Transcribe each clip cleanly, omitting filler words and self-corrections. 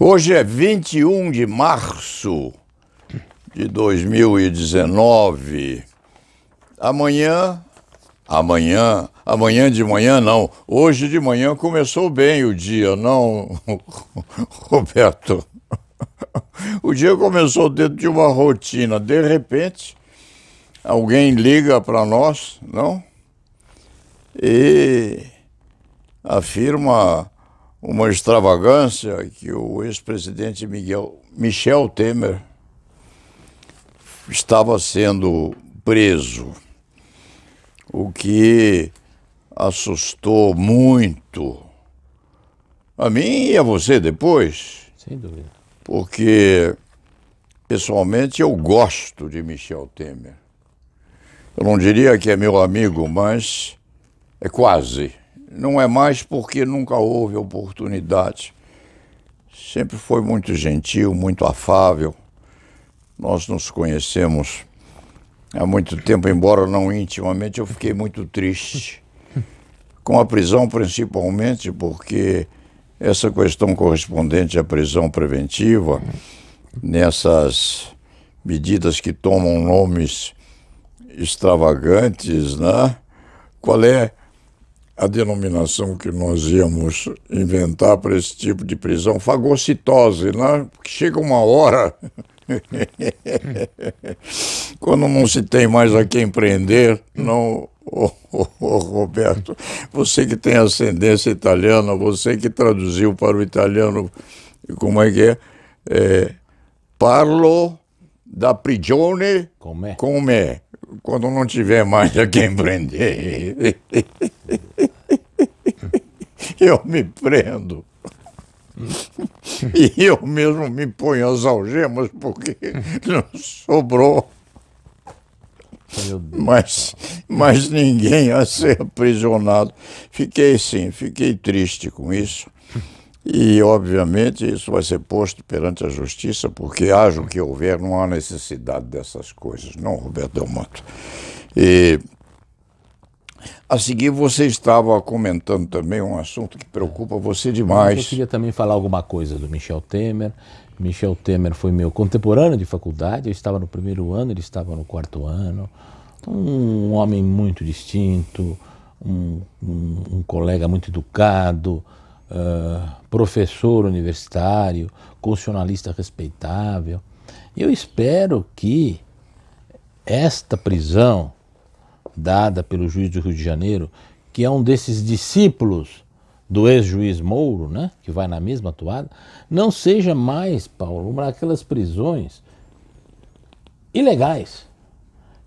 Hoje é 21 de março de 2019. Amanhã de manhã não. Hoje de manhã começou bem o dia, não, Roberto? O dia começou dentro de uma rotina. De repente, alguém liga para nós, não? E afirma uma extravagância que o ex-presidente Michel Temer estava sendo preso, o que assustou muito a mim e a você depois. Sem dúvida. Porque, pessoalmente, eu gosto de Michel Temer. Eu não diria que é meu amigo, mas é quase. Não é mais porque nunca houve oportunidade. Sempre foi muito gentil, muito afável. Nós nos conhecemos há muito tempo, embora não intimamente. Eu fiquei muito triste com a prisão, principalmente porque essa questão correspondente à prisão preventiva, nessas medidas que tomam nomes extravagantes, né? Qual é a denominação que nós íamos inventar para esse tipo de prisão? Fagocitose, né? Porque chega uma hora, quando não se tem mais a quem prender, não, Roberto, você que tem ascendência italiana, você que traduziu para o italiano, como é que é? Parlo da prigione come, quando não tiver mais a quem prender. Eu me prendo. E eu mesmo me ponho as algemas porque não sobrou mais ninguém a ser aprisionado. Fiquei triste com isso. E, obviamente, isso vai ser posto perante a justiça, porque haja o que houver, não há necessidade dessas coisas, não, Roberto Delmato? E a seguir, você estava comentando também um assunto que preocupa você demais. Eu queria também falar alguma coisa do Michel Temer. Michel Temer foi meu contemporâneo de faculdade, eu estava no primeiro ano, ele estava no quarto ano. Um homem muito distinto, um colega muito educado, professor universitário, constitucionalista respeitável. Eu espero que esta prisão dada pelo juiz do Rio de Janeiro, que é um desses discípulos do ex-juiz Moro, né, que vai na mesma toada, não seja mais, Paulo, uma daquelas prisões ilegais,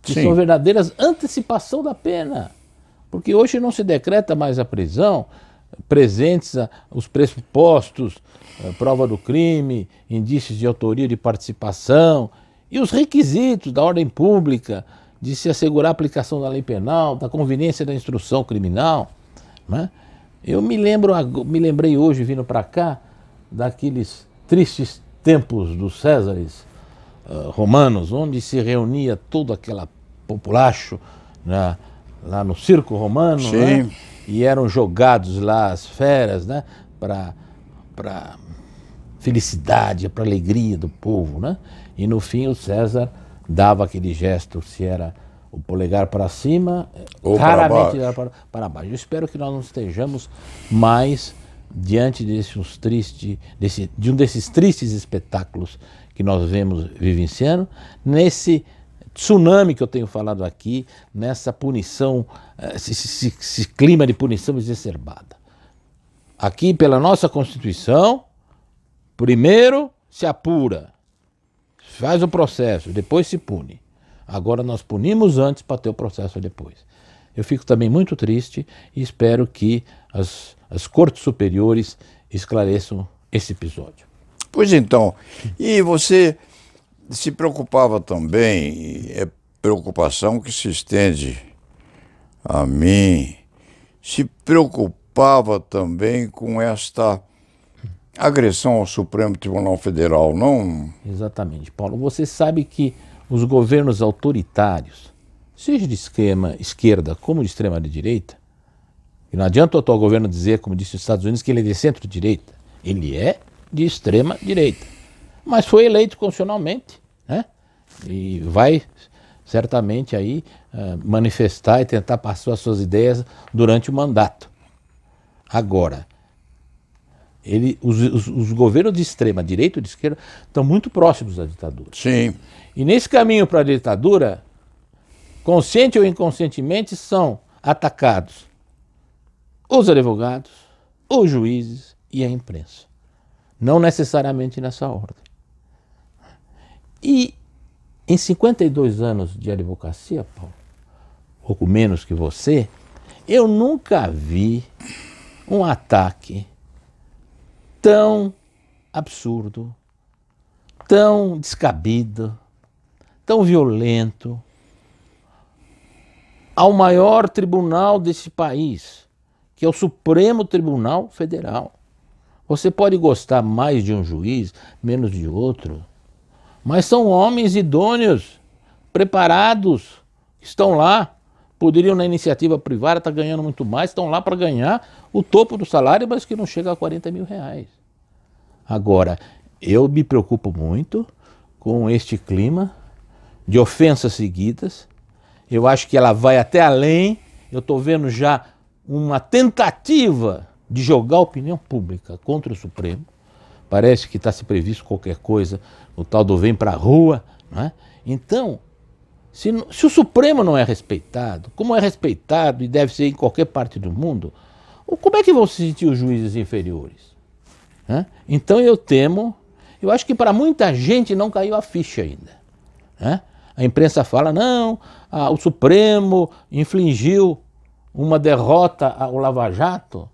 que são verdadeiras antecipação da pena. Porque hoje não se decreta mais a prisão, presentes os pressupostos, prova do crime, indícios de autoria de participação e os requisitos da ordem pública, de se assegurar a aplicação da lei penal, da conveniência da instrução criminal, né? Eu me lembrei hoje, vindo para cá, daqueles tristes tempos dos Césares romanos, onde se reunia toda aquela populacho lá no circo romano, né? E eram jogados lá as feras, né? Para felicidade, para alegria do povo, né? E no fim o César dava aquele gesto, se era o polegar para cima, ou raramente era para baixo. Eu espero que nós não estejamos mais diante de um desses tristes espetáculos que nós vemos vivenciando, nesse tsunami que eu tenho falado aqui, nessa punição, esse clima de punição exacerbada. Aqui, pela nossa Constituição, primeiro se apura, faz o processo, depois se pune. Agora nós punimos antes para ter o processo depois. Eu fico também muito triste e espero que as cortes superiores esclareçam esse episódio. Pois então, e você se preocupava também, é preocupação que se estende a mim, se preocupava também com esta agressão ao Supremo Tribunal Federal, não? Exatamente, Paulo. Você sabe que os governos autoritários, seja de esquerda como de extrema direita, e não adianta o atual governo dizer, como disse os Estados Unidos, que ele é de centro-direita. Ele é de extrema direita. Mas foi eleito constitucionalmente, né? E vai certamente aí manifestar e tentar passar as suas ideias durante o mandato. Agora, os governos de extrema direita ou de esquerda estão muito próximos da ditadura. Sim. E nesse caminho para a ditadura, consciente ou inconscientemente, são atacados os advogados, os juízes e a imprensa. Não necessariamente nessa ordem. E em 52 anos de advocacia, Paulo, pouco menos que você, eu nunca vi um ataque tão absurdo, tão descabido, tão violento ao maior tribunal desse país, que é o Supremo Tribunal Federal. Você pode gostar mais de um juiz, menos de outro, mas são homens idôneos, preparados, estão lá, poderiam na iniciativa privada estar ganhando muito mais, estão lá para ganhar o topo do salário, mas que não chega a 40 mil reais. Agora, eu me preocupo muito com este clima de ofensas seguidas. Eu acho que ela vai até além. Eu estou vendo já uma tentativa de jogar a opinião pública contra o Supremo. Parece que está se previsto qualquer coisa, o tal do vem para a rua, não é? Então, se o Supremo não é respeitado, como é respeitado e deve ser em qualquer parte do mundo, como é que vão se sentir os juízes inferiores? Então eu temo, eu acho que para muita gente não caiu a ficha ainda. A imprensa fala, não, o Supremo infligiu uma derrota ao Lava Jato. O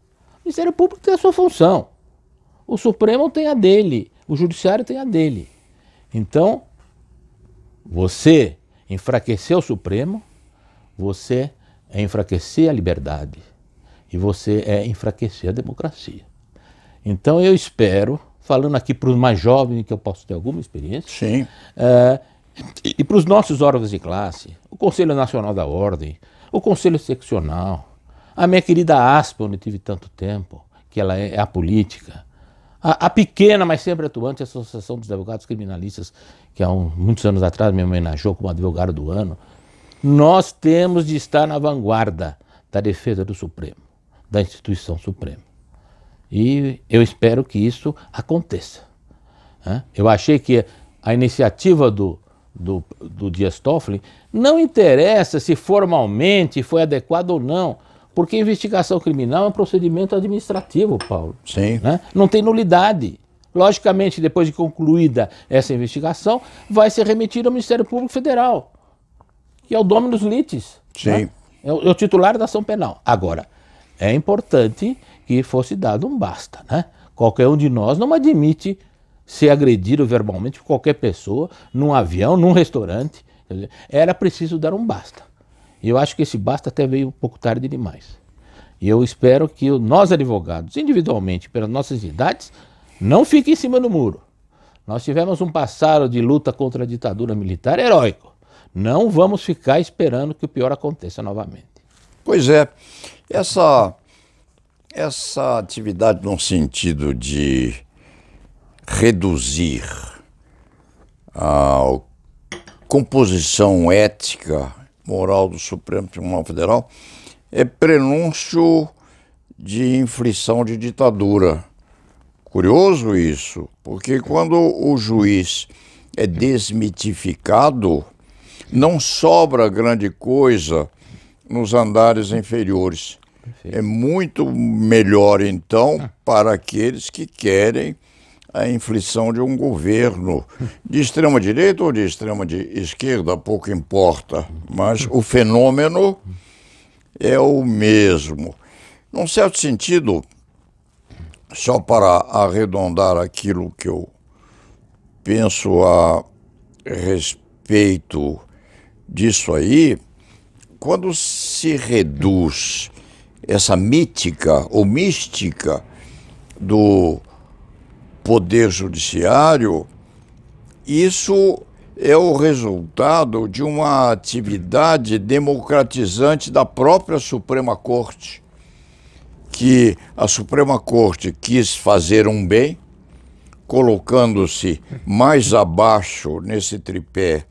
Ministério Público tem a sua função. O Supremo tem a dele, o Judiciário tem a dele. Então, você enfraquecer o Supremo, você é enfraquecer a liberdade e você é enfraquecer a democracia. Então eu espero, falando aqui para os mais jovens que eu posso ter alguma experiência, sim, e para os nossos órgãos de classe, o Conselho Nacional da Ordem, o Conselho Seccional, a minha querida ASP, onde tive tanto tempo, que ela é a política, a pequena, mas sempre atuante Associação dos Advogados Criminalistas, que há muitos anos atrás me homenageou como advogado do ano, nós temos de estar na vanguarda da defesa do Supremo, da instituição Suprema. E eu espero que isso aconteça. Eu achei que a iniciativa do Dias Toffoli não interessa se formalmente foi adequada ou não, porque investigação criminal é um procedimento administrativo, Paulo. Sim. Não tem nulidade. Logicamente, depois de concluída essa investigação, vai ser remetida ao Ministério Público Federal, que é o dominus litis. Sim. É o titular da ação penal. Agora, é importante que fosse dado um basta. Qualquer um de nós não admite ser agredido verbalmente por qualquer pessoa, num avião, num restaurante. Era preciso dar um basta. E eu acho que esse basta até veio um pouco tarde demais. E eu espero que nós advogados, individualmente, pelas nossas idades, não fiquem em cima do muro. Nós tivemos um passado de luta contra a ditadura militar heróico. Não vamos ficar esperando que o pior aconteça novamente. Pois é, essa atividade no sentido de reduzir a composição ética, moral do Supremo Tribunal Federal é prenúncio de inflição de ditadura. Curioso isso, porque quando o juiz é desmitificado, não sobra grande coisa nos andares inferiores. Perfeito. É muito melhor, então, para aqueles que querem a inflição de um governo de extrema-direita ou de extrema-esquerda, pouco importa, mas o fenômeno é o mesmo. Num certo sentido, só para arredondar aquilo que eu penso a respeito disso aí, quando se reduz essa mítica ou mística do Poder Judiciário, isso é o resultado de uma atividade democratizante da própria Suprema Corte, que a Suprema Corte quis fazer um bem, colocando-se mais abaixo nesse tripé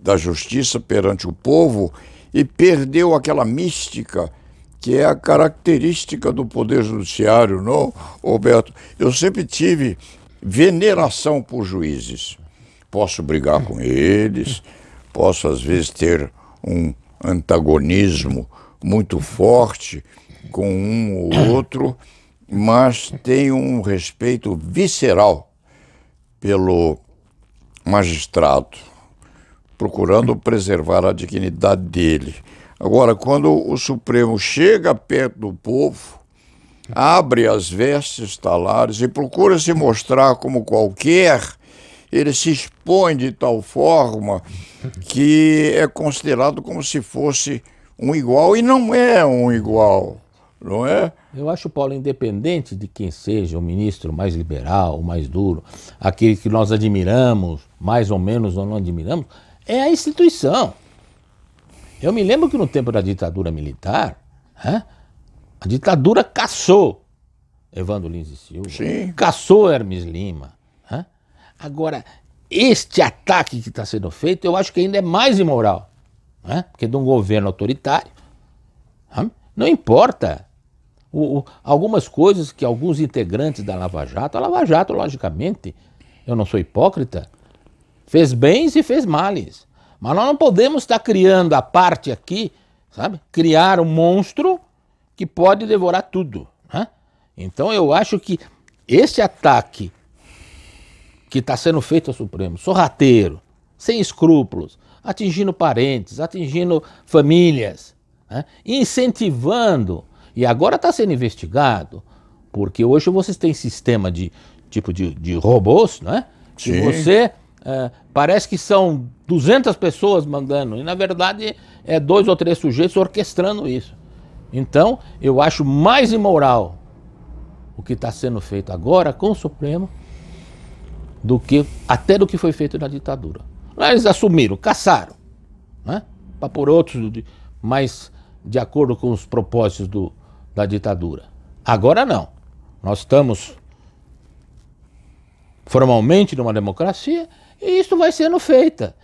da justiça perante o povo e perdeu aquela mística que é a característica do Poder Judiciário, não, Roberto? Eu sempre tive veneração por juízes. Posso brigar com eles, posso às vezes ter um antagonismo muito forte com um ou outro, mas tenho um respeito visceral pelo magistrado, procurando preservar a dignidade dele. Agora, quando o Supremo chega perto do povo, abre as vestes talares e procura se mostrar como qualquer, ele se expõe de tal forma que é considerado como se fosse um igual, e não é um igual, não é? Eu acho, Paulo, independente de quem seja o ministro mais liberal, o mais duro, aquele que nós admiramos, mais ou menos ou não admiramos, é a instituição. Eu me lembro que no tempo da ditadura militar, a ditadura caçou Evandro Lins e Silva, Sim. caçou Hermes Lima. Agora, este ataque que está sendo feito, eu acho que ainda é mais imoral, porque de um governo autoritário. Não importa. Algumas coisas que alguns integrantes da Lava Jato, a Lava Jato, logicamente, eu não sou hipócrita, fez bens e fez males. Mas nós não podemos estar criando a parte aqui, sabe? Criar um monstro que pode devorar tudo. Então eu acho que esse ataque que está sendo feito ao Supremo, sorrateiro, sem escrúpulos, atingindo parentes, atingindo famílias, incentivando, e agora está sendo investigado, porque hoje vocês têm sistema de robôs, que você... parece que são 200 pessoas mandando, e na verdade é 2 ou 3 sujeitos orquestrando isso. Então, eu acho mais imoral o que está sendo feito agora com o Supremo até do que foi feito na ditadura. Lá eles assumiram, caçaram, para pôr outros mais de acordo com os propósitos da ditadura. Agora não. Nós estamos formalmente numa democracia, e isso vai sendo feita.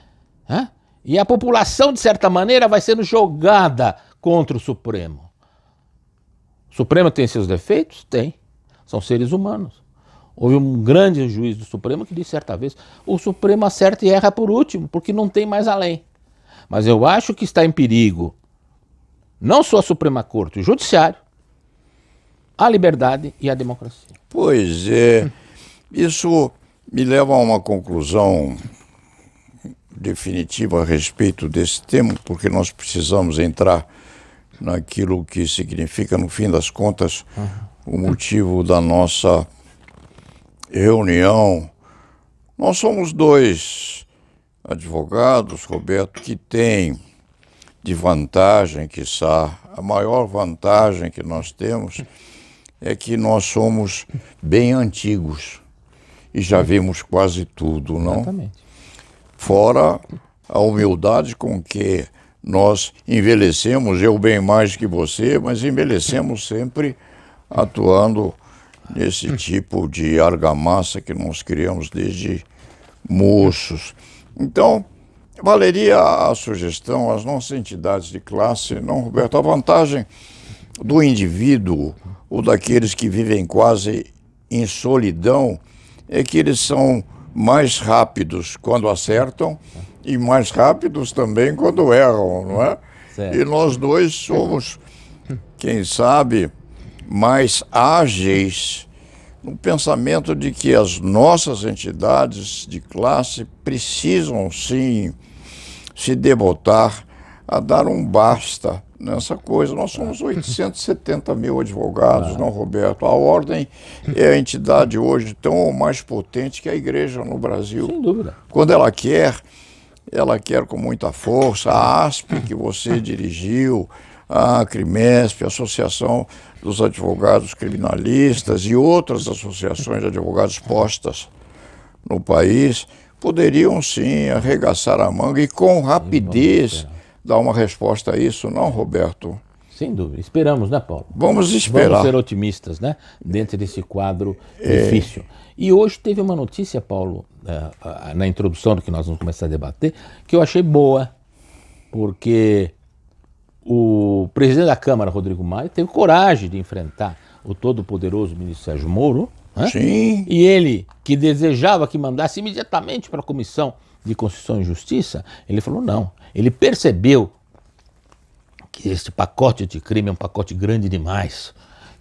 E a população, de certa maneira, vai sendo jogada contra o Supremo. O Supremo tem seus defeitos? Tem. São seres humanos. Houve um grande juiz do Supremo que disse certa vez, o Supremo acerta e erra por último, porque não tem mais além. Mas eu acho que está em perigo não só a Suprema Corte, o Judiciário, a liberdade e a democracia. Pois é, isso me leva a uma conclusão definitiva a respeito desse tema, porque nós precisamos entrar naquilo que significa, no fim das contas, o motivo da nossa reunião. Nós somos 2 advogados, Roberto, que têm de vantagem, quiçá, a maior vantagem que nós temos é que nós somos bem antigos. E já vimos quase tudo, não? Exatamente. Fora a humildade com que nós envelhecemos, eu bem mais que você, mas envelhecemos sempre atuando nesse tipo de argamassa que nós criamos desde moços. Então, valeria a sugestão às nossas entidades de classe, não, Roberto? A vantagem do indivíduo ou daqueles que vivem quase em solidão é que eles são mais rápidos quando acertam e mais rápidos também quando erram, não é? Certo. E nós 2 somos, quem sabe, mais ágeis no pensamento de que as nossas entidades de classe precisam, sim, se devotar a dar um basta nessa coisa. Nós somos 870 mil advogados, não, Roberto? A Ordem é a entidade hoje tão ou mais potente que a Igreja no Brasil. Sem dúvida. Quando ela quer com muita força. A ASP, que você dirigiu, a Crimesp, a Associação dos Advogados Criminalistas e outras associações de advogados postas no país, poderiam sim arregaçar a manga e com rapidez dar uma resposta a isso, não, Roberto? Sem dúvida. Esperamos, né, Paulo? Vamos esperar. Vamos ser otimistas, né? Dentro desse quadro difícil. E hoje teve uma notícia, Paulo, na introdução do que nós vamos começar a debater, que eu achei boa, porque o presidente da Câmara, Rodrigo Maia, teve coragem de enfrentar o todo-poderoso ministro Sérgio Moro, né? Sim. E ele, que desejava que mandasse imediatamente para a Comissão de Constituição e Justiça, ele falou não. Ele percebeu que este pacote de crime é um pacote grande demais,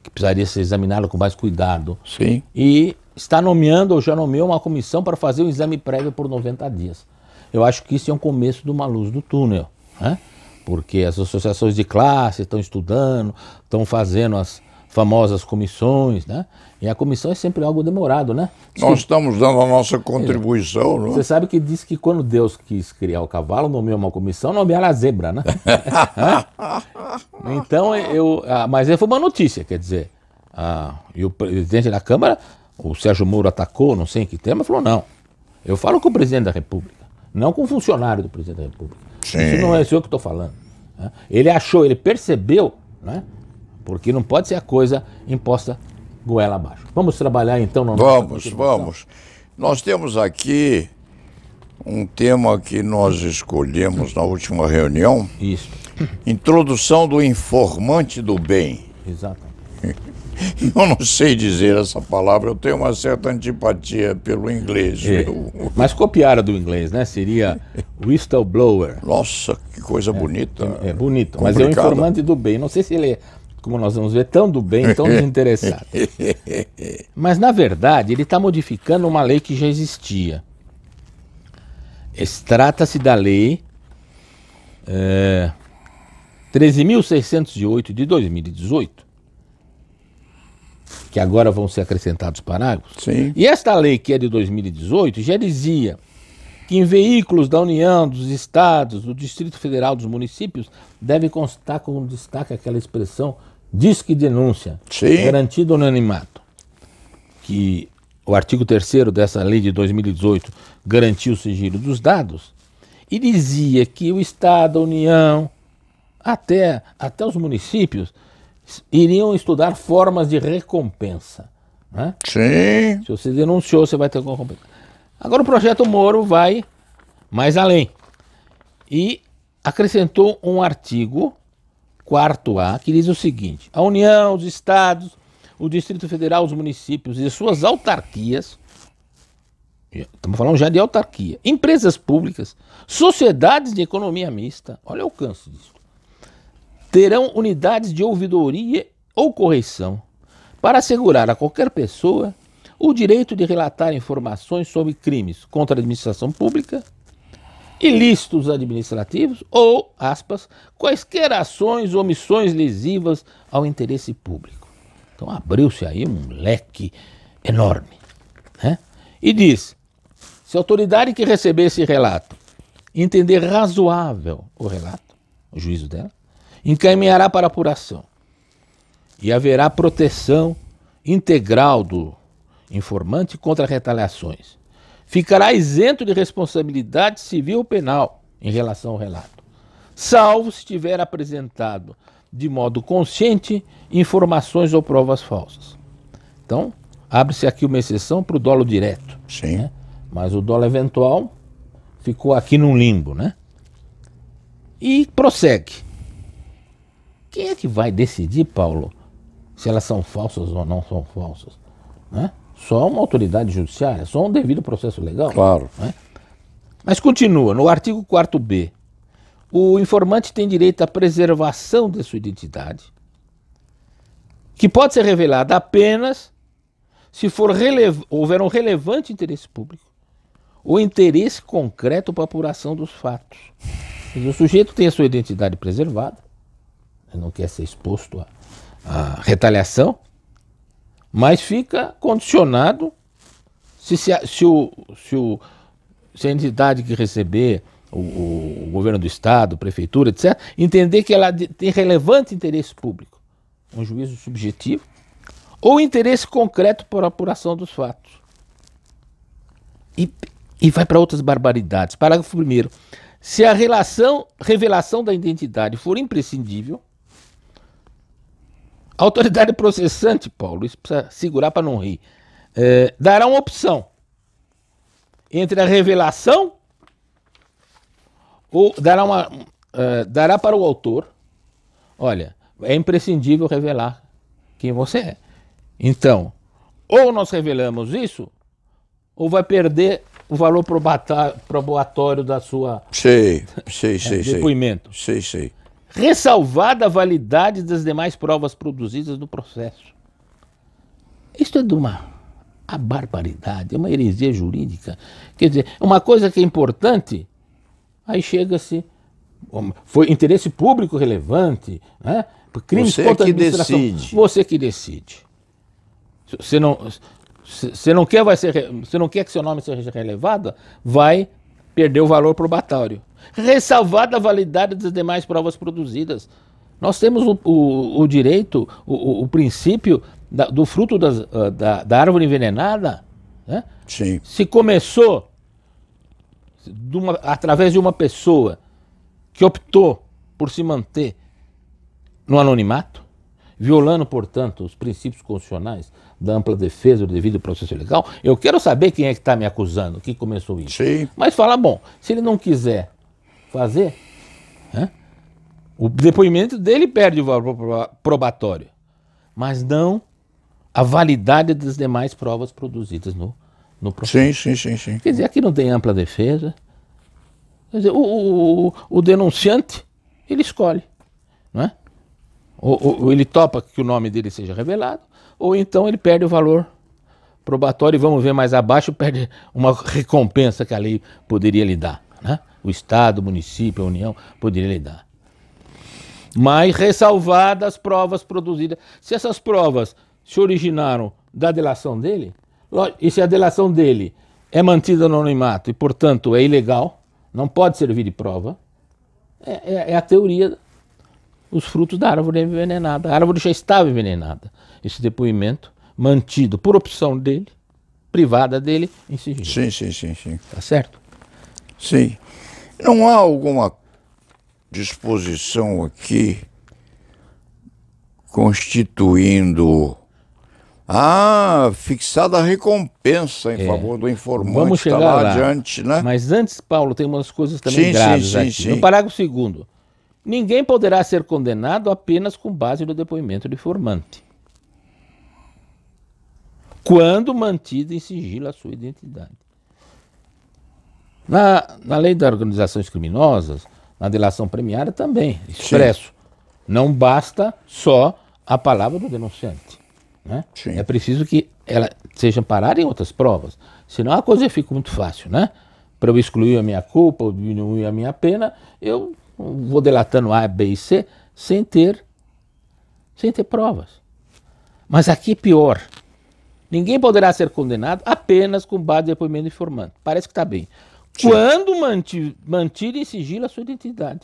que precisaria ser examinado com mais cuidado. Sim. E está nomeando, ou já nomeou, uma comissão para fazer um exame prévio por 90 dias. Eu acho que isso é um começo de uma luz do túnel, né? Porque as associações de classe estão estudando, estão fazendo as famosas comissões, né? E a comissão é sempre algo demorado, né? Nós estamos dando a nossa contribuição, não é? Você sabe que diz que quando Deus quis criar o cavalo, nomeou uma comissão, nomearam a zebra, né? Então, mas foi uma notícia, quer dizer, e o presidente da Câmara, o Sérgio Moro, atacou, não sei em que tema, falou, não, eu falo com o presidente da República, não com o funcionário do presidente da República. Sim. Isso não é isso que eu estou falando. Né? Ele achou, ele percebeu, né? Porque não pode ser a coisa imposta goela abaixo. Vamos trabalhar então na nossa Vamos. Nós temos aqui um tema que nós escolhemos na última reunião. Isso. Introdução do informante do bem. Exatamente. Eu não sei dizer essa palavra, eu tenho uma certa antipatia pelo inglês. Mas copiara do inglês, né? Seria whistleblower. Nossa, que coisa bonita. É bonito, complicado. Mas é o informante do bem. Não sei se ele é, como nós vamos ver, tão do bem, tão desinteressado. Mas, na verdade, ele está modificando uma lei que já existia. Trata-se da lei 13.608 de 2018, que agora vão ser acrescentados parágrafos. Sim. E esta lei, que é de 2018, já dizia que em veículos da União, dos Estados, do Distrito Federal, dos municípios, deve constar como destaque aquela expressão disque denúncia, Sim. garantido anonimato. Que o artigo 3º dessa lei de 2018 garantiu o sigilo dos dados e dizia que o Estado, a União, até os municípios, iriam estudar formas de recompensa. Né? Sim. Se você denunciou, você vai ter recompensa. Agora o projeto Moro vai mais além e acrescentou um artigo 4A que diz o seguinte: a União, os Estados, o Distrito Federal, os municípios e suas autarquias, estamos falando já de autarquia, empresas públicas, sociedades de economia mista, olha o alcance disso, terão unidades de ouvidoria ou correição para assegurar a qualquer pessoa o direito de relatar informações sobre crimes contra a administração pública, ilícitos administrativos ou, aspas, quaisquer ações ou omissões lesivas ao interesse público. Então abriu-se aí um leque enorme. Né? E diz, se a autoridade que receber esse relato entender razoável o relato, o juízo dela, encaminhará para apuração e haverá proteção integral do informante contra retaliações. Ficará isento de responsabilidade civil ou penal em relação ao relato, salvo se tiver apresentado de modo consciente informações ou provas falsas. Então, abre-se aqui uma exceção para o dolo direto. Sim. Né? Mas o dolo eventual ficou aqui num limbo, né? E prossegue. Quem é que vai decidir, Paulo, se elas são falsas ou não são falsas? Né? Só uma autoridade judiciária, só um devido processo legal. Claro. Né? Mas continua, no artigo 4B, o informante tem direito à preservação de sua identidade, que pode ser revelada apenas se houver um relevante interesse público ou interesse concreto para a apuração dos fatos. O sujeito tem a sua identidade preservada, não quer ser exposto à retaliação, mas fica condicionado se a entidade que receber, o governo do estado, a prefeitura, etc., entender que ela tem relevante interesse público, um juízo subjetivo, ou interesse concreto por apuração dos fatos. E vai para outras barbaridades. Parágrafo 1º. Se a revelação da identidade for imprescindível, A autoridade processante, Paulo, isso precisa segurar para não rir, dará uma opção entre a revelação ou dará para o autor, olha, é imprescindível revelar quem você é. Então, ou nós revelamos isso, ou vai perder o valor probatório da sua depoimento. Sei. Ressalvada a validade das demais provas produzidas no processo. Isso é de uma barbaridade, é uma heresia jurídica. Quer dizer, uma coisa que é importante, aí chega-se, foi interesse público relevante, né? Crimes contra a administração. Decide. Você que decide. Você não quer que seu nome seja relevado, vai perder o valor probatório. Ressalvada a validade das demais provas produzidas. Nós temos o direito, o princípio do fruto da árvore envenenada. Né? Sim. Se começou através de uma pessoa que optou por se manter no anonimato, violando, portanto, os princípios constitucionais da ampla defesa do devido processo legal, eu quero saber quem é que está me acusando, que começou isso. Sim. Mas fala, bom, se ele não quiser fazer, né, o depoimento dele perde o valor probatório, mas não a validade das demais provas produzidas no processo. Sim. Quer dizer, aqui não tem ampla defesa. Quer dizer, o denunciante, ele escolhe, não é? Ou ele topa que o nome dele seja revelado, ou então ele perde o valor probatório e vamos ver mais abaixo, perde uma recompensa que a lei poderia lhe dar, né? O Estado, o município, a União poderia lhe dar. Mas ressalvadas as provas produzidas. Se essas provas se originaram da delação dele, e se a delação dele é mantida no anonimato e, portanto, é ilegal, não pode servir de prova, é a teoria os frutos da árvore envenenada. A árvore já estava envenenada. Esse depoimento mantido por opção dele, privada dele, em sigilo. Sim. Tá certo? Sim. Não há alguma disposição aqui constituindo fixada a recompensa em favor do informante. Vamos chegar lá adiante, né? Mas antes, Paulo, tem umas coisas também graves aqui. Sim. No parágrafo 2º, ninguém poderá ser condenado apenas com base no depoimento do informante, quando mantido em sigilo a sua identidade. Na lei das organizações criminosas, na delação premiada também, expresso. Sim. Não basta só a palavra do denunciante. Né? É preciso que ela seja amparada em outras provas, senão a coisa fica muito fácil, né? Para eu excluir a minha culpa ou diminuir a minha pena, eu vou delatando A, B e C sem ter provas. Mas aqui pior. Ninguém poderá ser condenado apenas com base no depoimento do informante. Parece que está bem. Sim. Quando mantido em sigilo a sua identidade.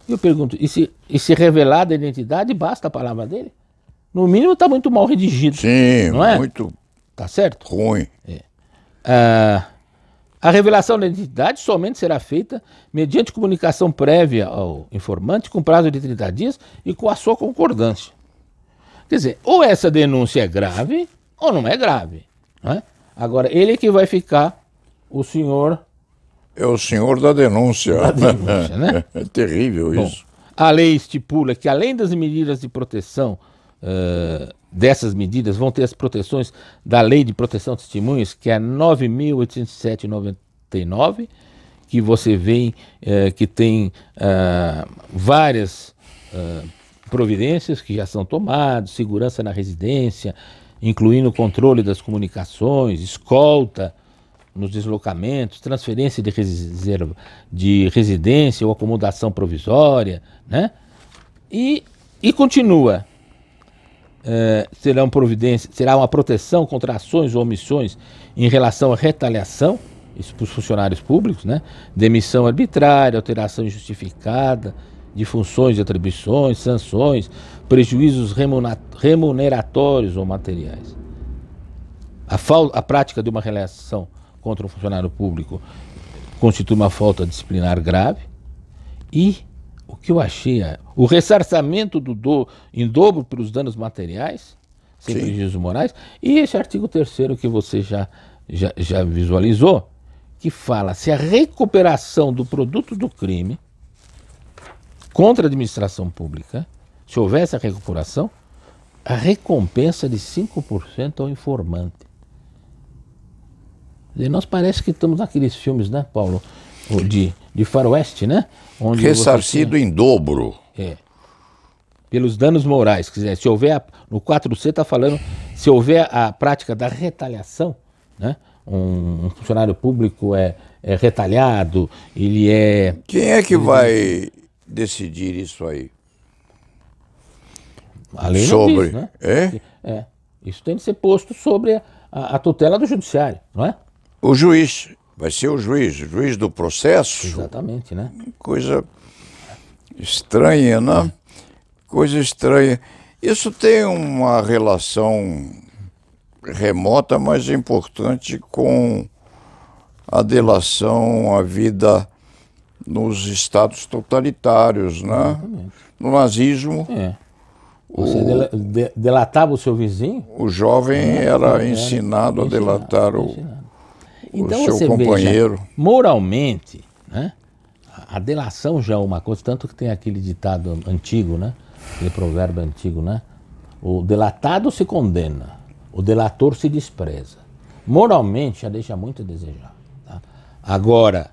Eu pergunto, e se revelar a identidade, basta a palavra dele? No mínimo está muito mal redigido. Sim, não é? Muito tá certo? Ruim. A revelação da identidade somente será feita mediante comunicação prévia ao informante com prazo de 30 dias e com a sua concordância. Quer dizer, ou essa denúncia é grave ou não é grave. Não é? Agora, ele é que vai ficar o senhor... É o senhor da denúncia. Né? É terrível isso. A lei estipula que, além das medidas de proteção, dessas medidas vão ter as proteções da Lei de Proteção de Testemunhas, que é 9.807/99, que você vê que tem várias providências que já são tomadas, segurança na residência, incluindo o controle das comunicações, escolta nos deslocamentos, transferência de residência ou acomodação provisória, né? E continua. Será uma proteção contra ações ou omissões em relação à retaliação, isso para os funcionários públicos, né? Demissão arbitrária, alteração injustificada de funções e atribuições, sanções, prejuízos remuneratórios ou materiais. A prática de uma relação contra um funcionário público constitui uma falta disciplinar grave e o que eu achei, o ressarcimento em dobro pelos danos materiais, sem Sim. prejuízos morais, e esse artigo 3º que você já visualizou, que fala se a recuperação do produto do crime contra a administração pública, se houver essa recuperação, a recompensa de 5% ao informante. E nós parece que estamos naqueles filmes, né, Paulo, de faroeste, né? Onde Ressarcido em dobro. Pelos danos morais. Quer dizer, se houver, no 4C está falando, se houver a prática da retaliação, né? Um funcionário público é retalhado, ele é... Quem é que vai decidir isso aí? A lei não Sobre, diz, né? é? Isso tem de ser posto sobre a tutela do judiciário, não é? O juiz, vai ser o juiz do processo. Exatamente, né? Coisa estranha, né? Coisa estranha. Isso tem uma relação remota, mas importante com a delação à vida nos estados totalitários, né? Exatamente. No nazismo, Você delatava o seu vizinho? o jovem era ensinado a delatar Então seu você companheiro. veja, moralmente, né? A delação já é uma coisa, tanto que tem aquele ditado antigo, né? Aquele provérbio antigo, né? O delatado se condena, o delator se despreza. Moralmente já deixa muito a desejar. Tá? Agora,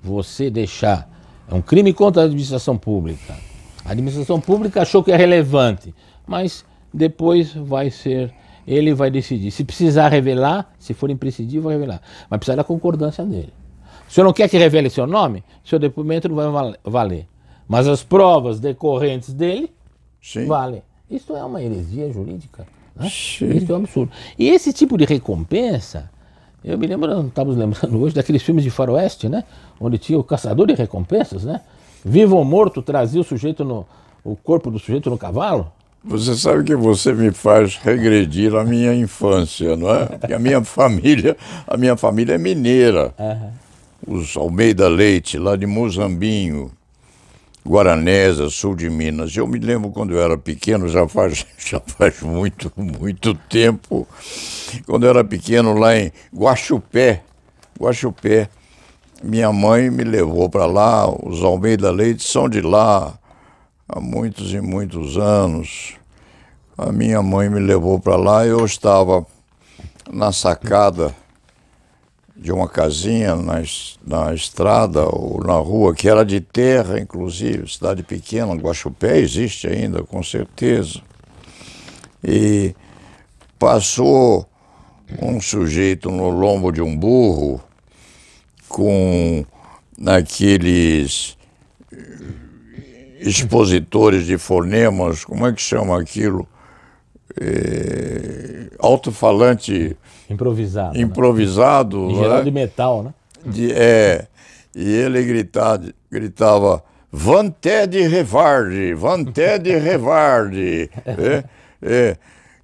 você deixar... É um crime contra a administração pública. A administração pública achou que é relevante, mas depois vai ser... Ele vai decidir. Se precisar revelar, se for imprescindível, vai revelar. Mas precisa da concordância dele. O senhor não quer que revele seu nome? Seu depoimento não vai valer. Mas as provas decorrentes dele, Sim. valem. Isso é uma heresia jurídica. Né? Sim. Isso é um absurdo. E esse tipo de recompensa, eu me lembro, estávamos lembrando hoje daqueles filmes de faroeste, né? Onde tinha o caçador de recompensas, né? Vivo ou morto, trazia o corpo do sujeito no cavalo. Você sabe que você me faz regredir à minha infância, não é? Porque a minha família é mineira. Os Almeida Leite, lá de Muzambinho, Guaranésia, sul de Minas. Eu me lembro quando eu era pequeno, já faz muito tempo, quando eu era pequeno lá em Guaxupé, minha mãe me levou para lá, os Almeida Leite são de lá, há muitos e muitos anos. A minha mãe me levou para lá e eu estava na sacada de uma casinha na estrada ou na rua, que era de terra, inclusive, cidade pequena, Guaxupé existe ainda, com certeza. E passou um sujeito no lombo de um burro com aqueles expositores de fonemas, como é que chama aquilo? Alto-falante improvisado, Em geral né? de metal, né? E ele gritava Vanté de Revarde,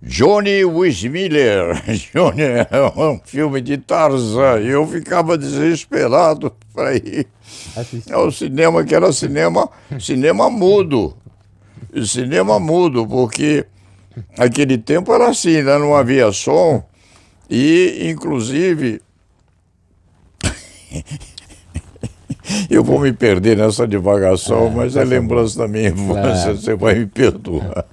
Johnny Weissmuller, Johnny é um filme de Tarzan, e eu ficava desesperado para ir ao cinema, que era cinema mudo, porque aquele tempo era assim, né? Não havia som, e inclusive eu vou me perder nessa divagação, mas é lembrança da minha infância, você vai me perdoar.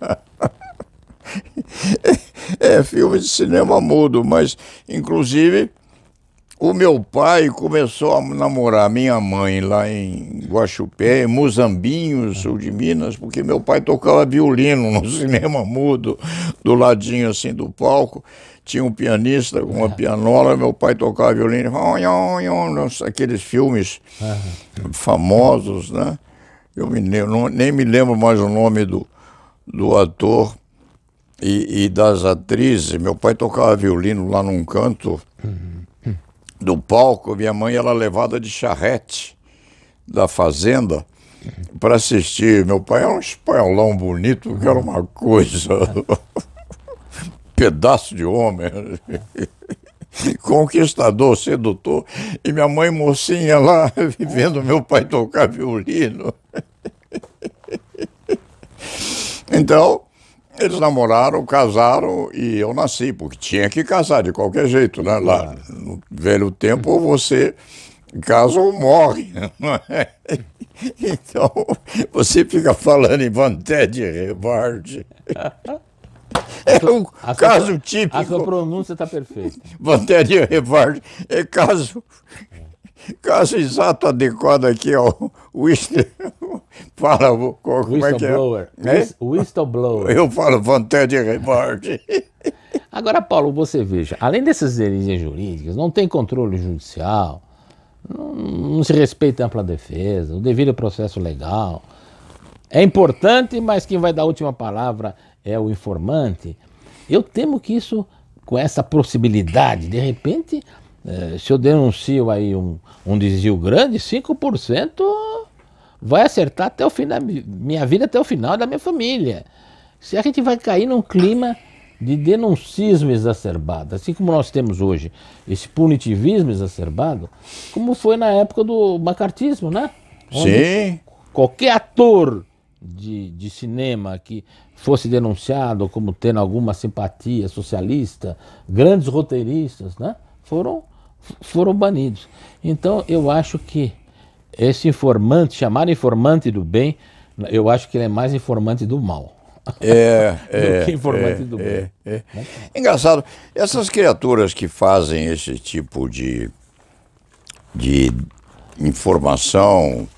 É filme de cinema mudo, mas inclusive o meu pai começou a namorar minha mãe lá em Guaxupé, em Muzambinho, sul de Minas, porque meu pai tocava violino no cinema mudo, do ladinho assim do palco. Tinha um pianista com uma pianola, meu pai tocava violino, aqueles filmes famosos, né? Eu nem me lembro mais o nome do ator e das atrizes. Meu pai tocava violino lá num canto do palco, minha mãe era levada de charrete da fazenda para assistir. Meu pai era um espanholão bonito, que era uma coisa... pedaço de homem. conquistador, sedutor, e minha mãe mocinha lá, vendo meu pai tocar violino. Então, eles namoraram, casaram e eu nasci, porque tinha que casar de qualquer jeito, né? Lá no velho tempo, ou você casa ou morre, não é? Então, você fica falando em Vanté de Revard. É um caso típico. A sua pronúncia está perfeita. Vanté de Revard é caso exato, adequado aqui ao Whistler. Fala, como é que é? Whistleblower. Eu falo Vanté de Revard. Agora, Paulo, você veja, além dessas origens jurídicas, não tem controle judicial, não se respeita a ampla defesa, o devido processo legal. É importante, mas quem vai dar a última palavra é o informante. Eu temo que isso, com essa possibilidade, de repente, se eu denuncio aí um desvio grande, 5% vai acertar até o fim da minha vida, até o final da minha família. Se a gente vai cair num clima de denuncismo exacerbado, assim como nós temos hoje esse punitivismo exacerbado, como foi na época do macartismo, né? Onde Sim. qualquer ator de cinema que fosse denunciado como tendo alguma simpatia socialista, grandes roteiristas, né? Foram banidos. Então eu acho que esse informante, chamado informante do bem, eu acho que ele é mais informante do mal. Do que informante do bem. Engraçado, essas criaturas que fazem esse tipo de informação,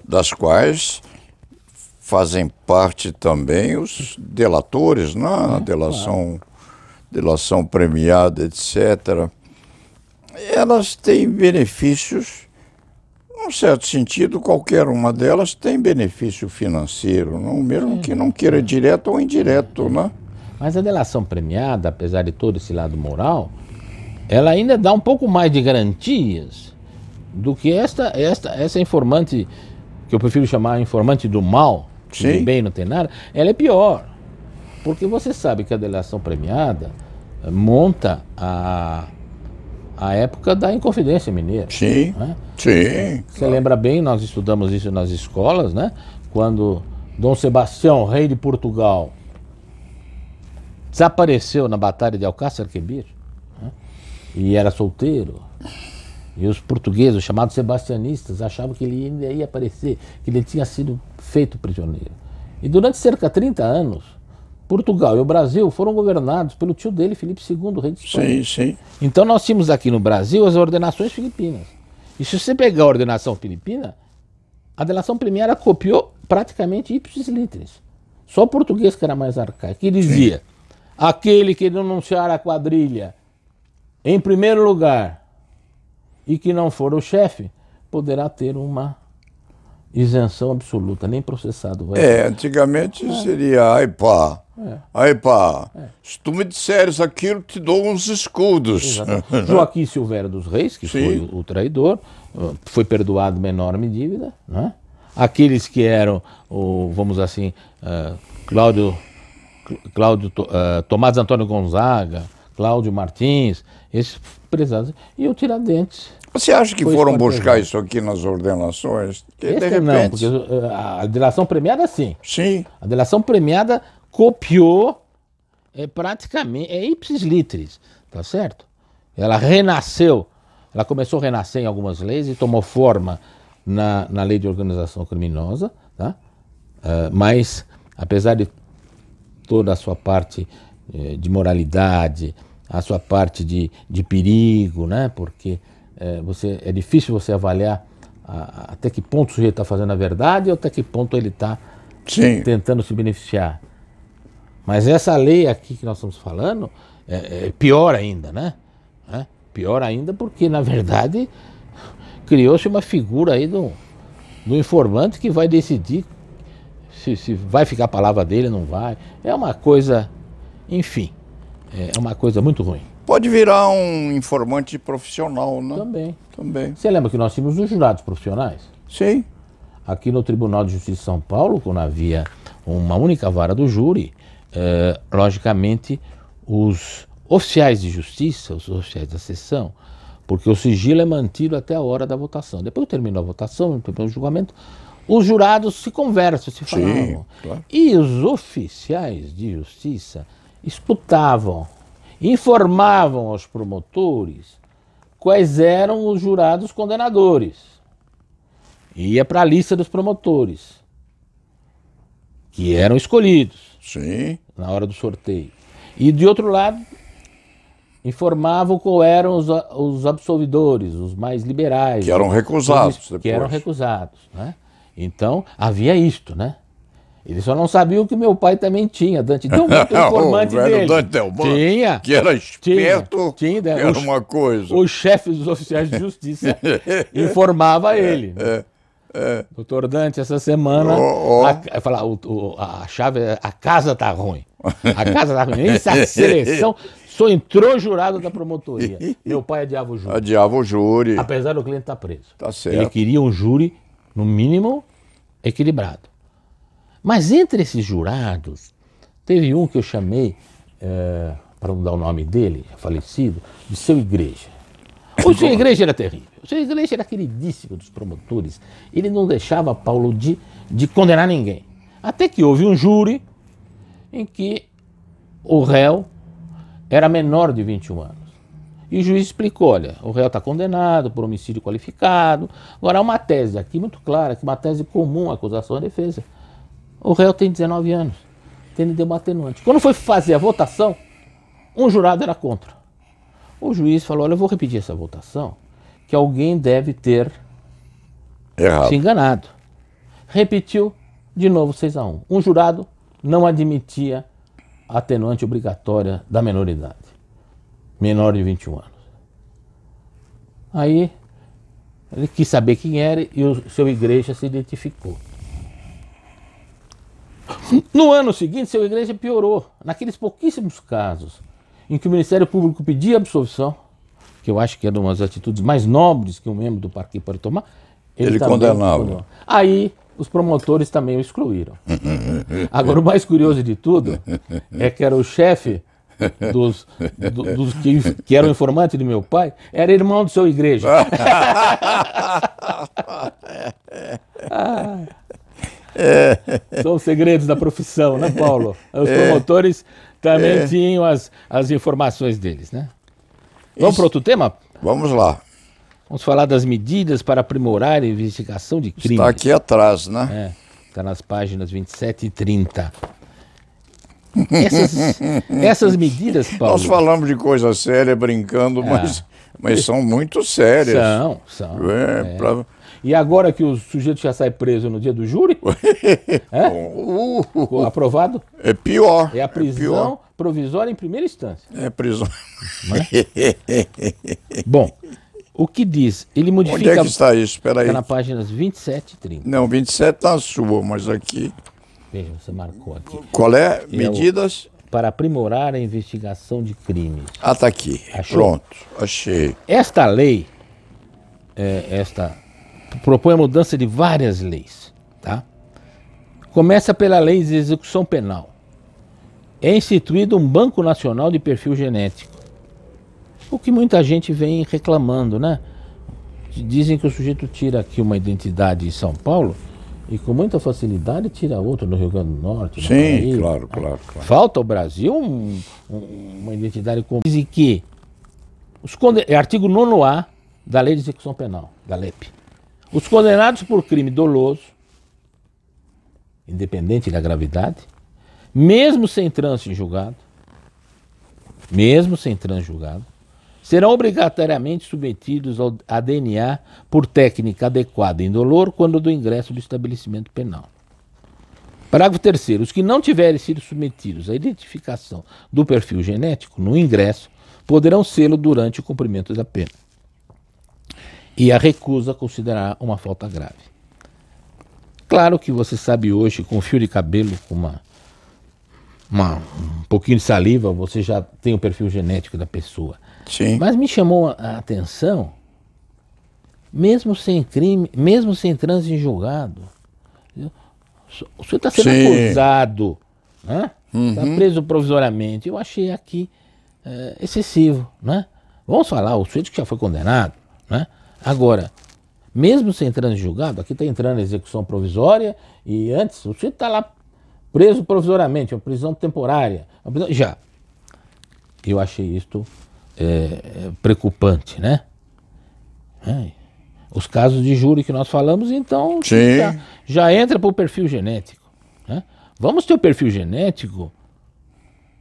das quais fazem parte também os delatores, né? A delação premiada, etc. Elas têm benefícios, num certo sentido, qualquer uma delas tem benefício financeiro, não? Mesmo que não queira direto ou indireto, né? Mas a delação premiada, apesar de todo esse lado moral, ela ainda dá um pouco mais de garantias do que essa informante, que eu prefiro chamar informante do mal, que de bem não tem nada, ela é pior. Porque você sabe que a delação premiada monta a época da Inconfidência Mineira. Sim, né? Sim. Você lembra bem, nós estudamos isso nas escolas, né? Quando Dom Sebastião, rei de Portugal, desapareceu na Batalha de Alcácer Quibir, né? E era solteiro. E os portugueses, os chamados sebastianistas, achavam que ele ainda ia aparecer, que ele tinha sido feito prisioneiro. E durante cerca de 30 anos, Portugal e o Brasil foram governados pelo tio dele, Filipe II, rei de Espanha. Sim, sim. Então nós tínhamos aqui no Brasil as ordenações filipinas. E se você pegar a ordenação filipina, a delação premiada copiou praticamente ipsis literis. Só o português que era mais arcaico, que dizia: aquele que denunciar a quadrilha em primeiro lugar e que não for o chefe, poderá ter uma isenção absoluta, nem processado vai ser. Antigamente seria, ai pá, se tu me disseres aquilo, te dou uns escudos. Joaquim Silvério dos Reis, que foi o traidor, foi perdoado uma enorme dívida, né? Aqueles que eram, vamos assim, Tomás Antônio Gonzaga, Cláudio Martins, esses prezados, e o Tiradentes. Você acha que foram buscar isso aqui nas ordenações? Que, de repente... Não, porque a delação premiada, sim. Sim. A delação premiada copiou praticamente, ipsis literis, tá certo? Ela renasceu, ela começou a renascer em algumas leis e tomou forma na lei de organização criminosa, tá? Mas, apesar de toda a sua parte de moralidade, a sua parte de perigo, né? Porque é difícil você avaliar até que ponto o sujeito está fazendo a verdade ou até que ponto ele está tentando se beneficiar. Mas essa lei aqui que nós estamos falando é pior ainda, né? Pior ainda porque, na verdade, criou-se uma figura aí do informante que vai decidir se vai ficar a palavra dele ou não vai. É uma coisa, enfim, é uma coisa muito ruim. Pode virar um informante profissional, né? Também. Você lembra que nós tínhamos os jurados profissionais? Sim. Aqui no Tribunal de Justiça de São Paulo, quando havia uma única vara do júri, logicamente os oficiais de justiça, os oficiais da sessão, porque o sigilo é mantido até a hora da votação. Depois que terminou a votação, terminou o julgamento, os jurados se conversam, se falavam. Sim, claro. E os oficiais de justiça escutavam, informavam aos promotores quais eram os jurados condenadores. Ia para a lista dos promotores, que eram escolhidos Sim. na hora do sorteio. E de outro lado, informavam qual eram os absolvidores, os mais liberais. Que eram recusados Que depois. eram recusados, né? Então, havia isto, né? Ele só não sabia que meu pai também tinha. Dante Delmanto, o informante o velho dele. Dante Delmanto, Tinha. que era esperto, Tinha, que era uma coisa. O chefe dos oficiais de justiça informava ele. Doutor Dante, essa semana, a chave, a casa tá ruim. A casa tá ruim. Essa seleção só entrou jurado da promotoria. Meu pai adiava o júri. Adiava o júri. Apesar do cliente estar preso. Tá certo. Ele queria um júri, no mínimo, equilibrado. Mas entre esses jurados, teve um que eu chamei, para não dar o nome dele, falecido, de Seu Igreja. O Seu Igreja era terrível. O Seu Igreja era queridíssimo dos promotores. Ele não deixava, Paulo, de condenar ninguém. Até que houve um júri em que o réu era menor de 21 anos. E o juiz explicou, olha, o réu está condenado por homicídio qualificado. Agora, há uma tese aqui muito clara, que uma tese comum à acusação e à defesa. O réu tem 19 anos. Então ele deu uma atenuante. Quando foi fazer a votação, um jurado era contra. O juiz falou, olha, eu vou repetir essa votação, que alguém deve ter se enganado. Repetiu, de novo 6-1. Um jurado não admitia a atenuante obrigatória da menoridade. Menor de 21 anos. Aí, ele quis saber quem era e o Seu Igreja se identificou. No ano seguinte, Seu Igreja piorou. Naqueles pouquíssimos casos em que o Ministério Público pedia absolvição, que eu acho que era uma das atitudes mais nobres que um membro do parquê pode tomar, ele condenava. Aí os promotores também o excluíram. Agora, o mais curioso de tudo é que era o chefe dos que era o informante do meu pai, era irmão do Seu Igreja. São segredos da profissão, né, Paulo? Os promotores também tinham as informações deles, né? Vamos para outro tema? Vamos lá. Vamos falar das medidas para aprimorar a investigação de crimes. Está aqui atrás, né? Está nas páginas 27 e 30. Essas medidas, Paulo... Nós falamos de coisa séria, brincando, mas são muito sérias. São. E agora que o sujeito já sai preso no dia do júri? Aprovado? É pior. É a prisão provisória em primeira instância. É prisão. Bom, o que diz? Ele modifica... Onde é que está isso? Espera aí. Está na páginas 27 e 30. Não, 27 está na sua, mas aqui... Veja, você marcou aqui. Qual é? Medidas? Para aprimorar a investigação de crimes. Ah, está aqui. Achou? Pronto, achei. Esta lei, propõe a mudança de várias leis, tá? Começa pela Lei de Execução Penal. É instituído um Banco Nacional de Perfil Genético. O que muita gente vem reclamando, né? Dizem que o sujeito tira aqui uma identidade em São Paulo e com muita facilidade tira outra no Rio Grande do Norte. Sim, claro. Falta ao Brasil uma identidade comum. Dizem que é artigo 9º-A da Lei de Execução Penal, da LEP. Os condenados por crime doloso, independente da gravidade, mesmo sem trânsito em julgado, serão obrigatoriamente submetidos a DNA por técnica adequada e indolor quando do ingresso do estabelecimento penal. Parágrafo 3º. Os que não tiverem sido submetidos à identificação do perfil genético no ingresso poderão sê-lo durante o cumprimento da pena. E a recusa considerará uma falta grave. Claro que você sabe hoje, com um fio de cabelo, com um pouquinho de saliva, você já tem o perfil genético da pessoa. Sim. Mas me chamou a atenção, mesmo sem crime, mesmo sem trânsito em julgado, o senhor está sendo acusado, né? Está preso provisoriamente. Eu achei aqui excessivo, né? Vamos falar, o sujeito que já foi condenado, né? Agora, mesmo sem trânsito julgado, aqui está entrando a execução provisória e antes o sujeito está lá preso provisoriamente, uma prisão temporária, já. Eu achei isto preocupante, né? Os casos de júri que nós falamos, então, já entra para o perfil genético, né? Vamos ter o perfil genético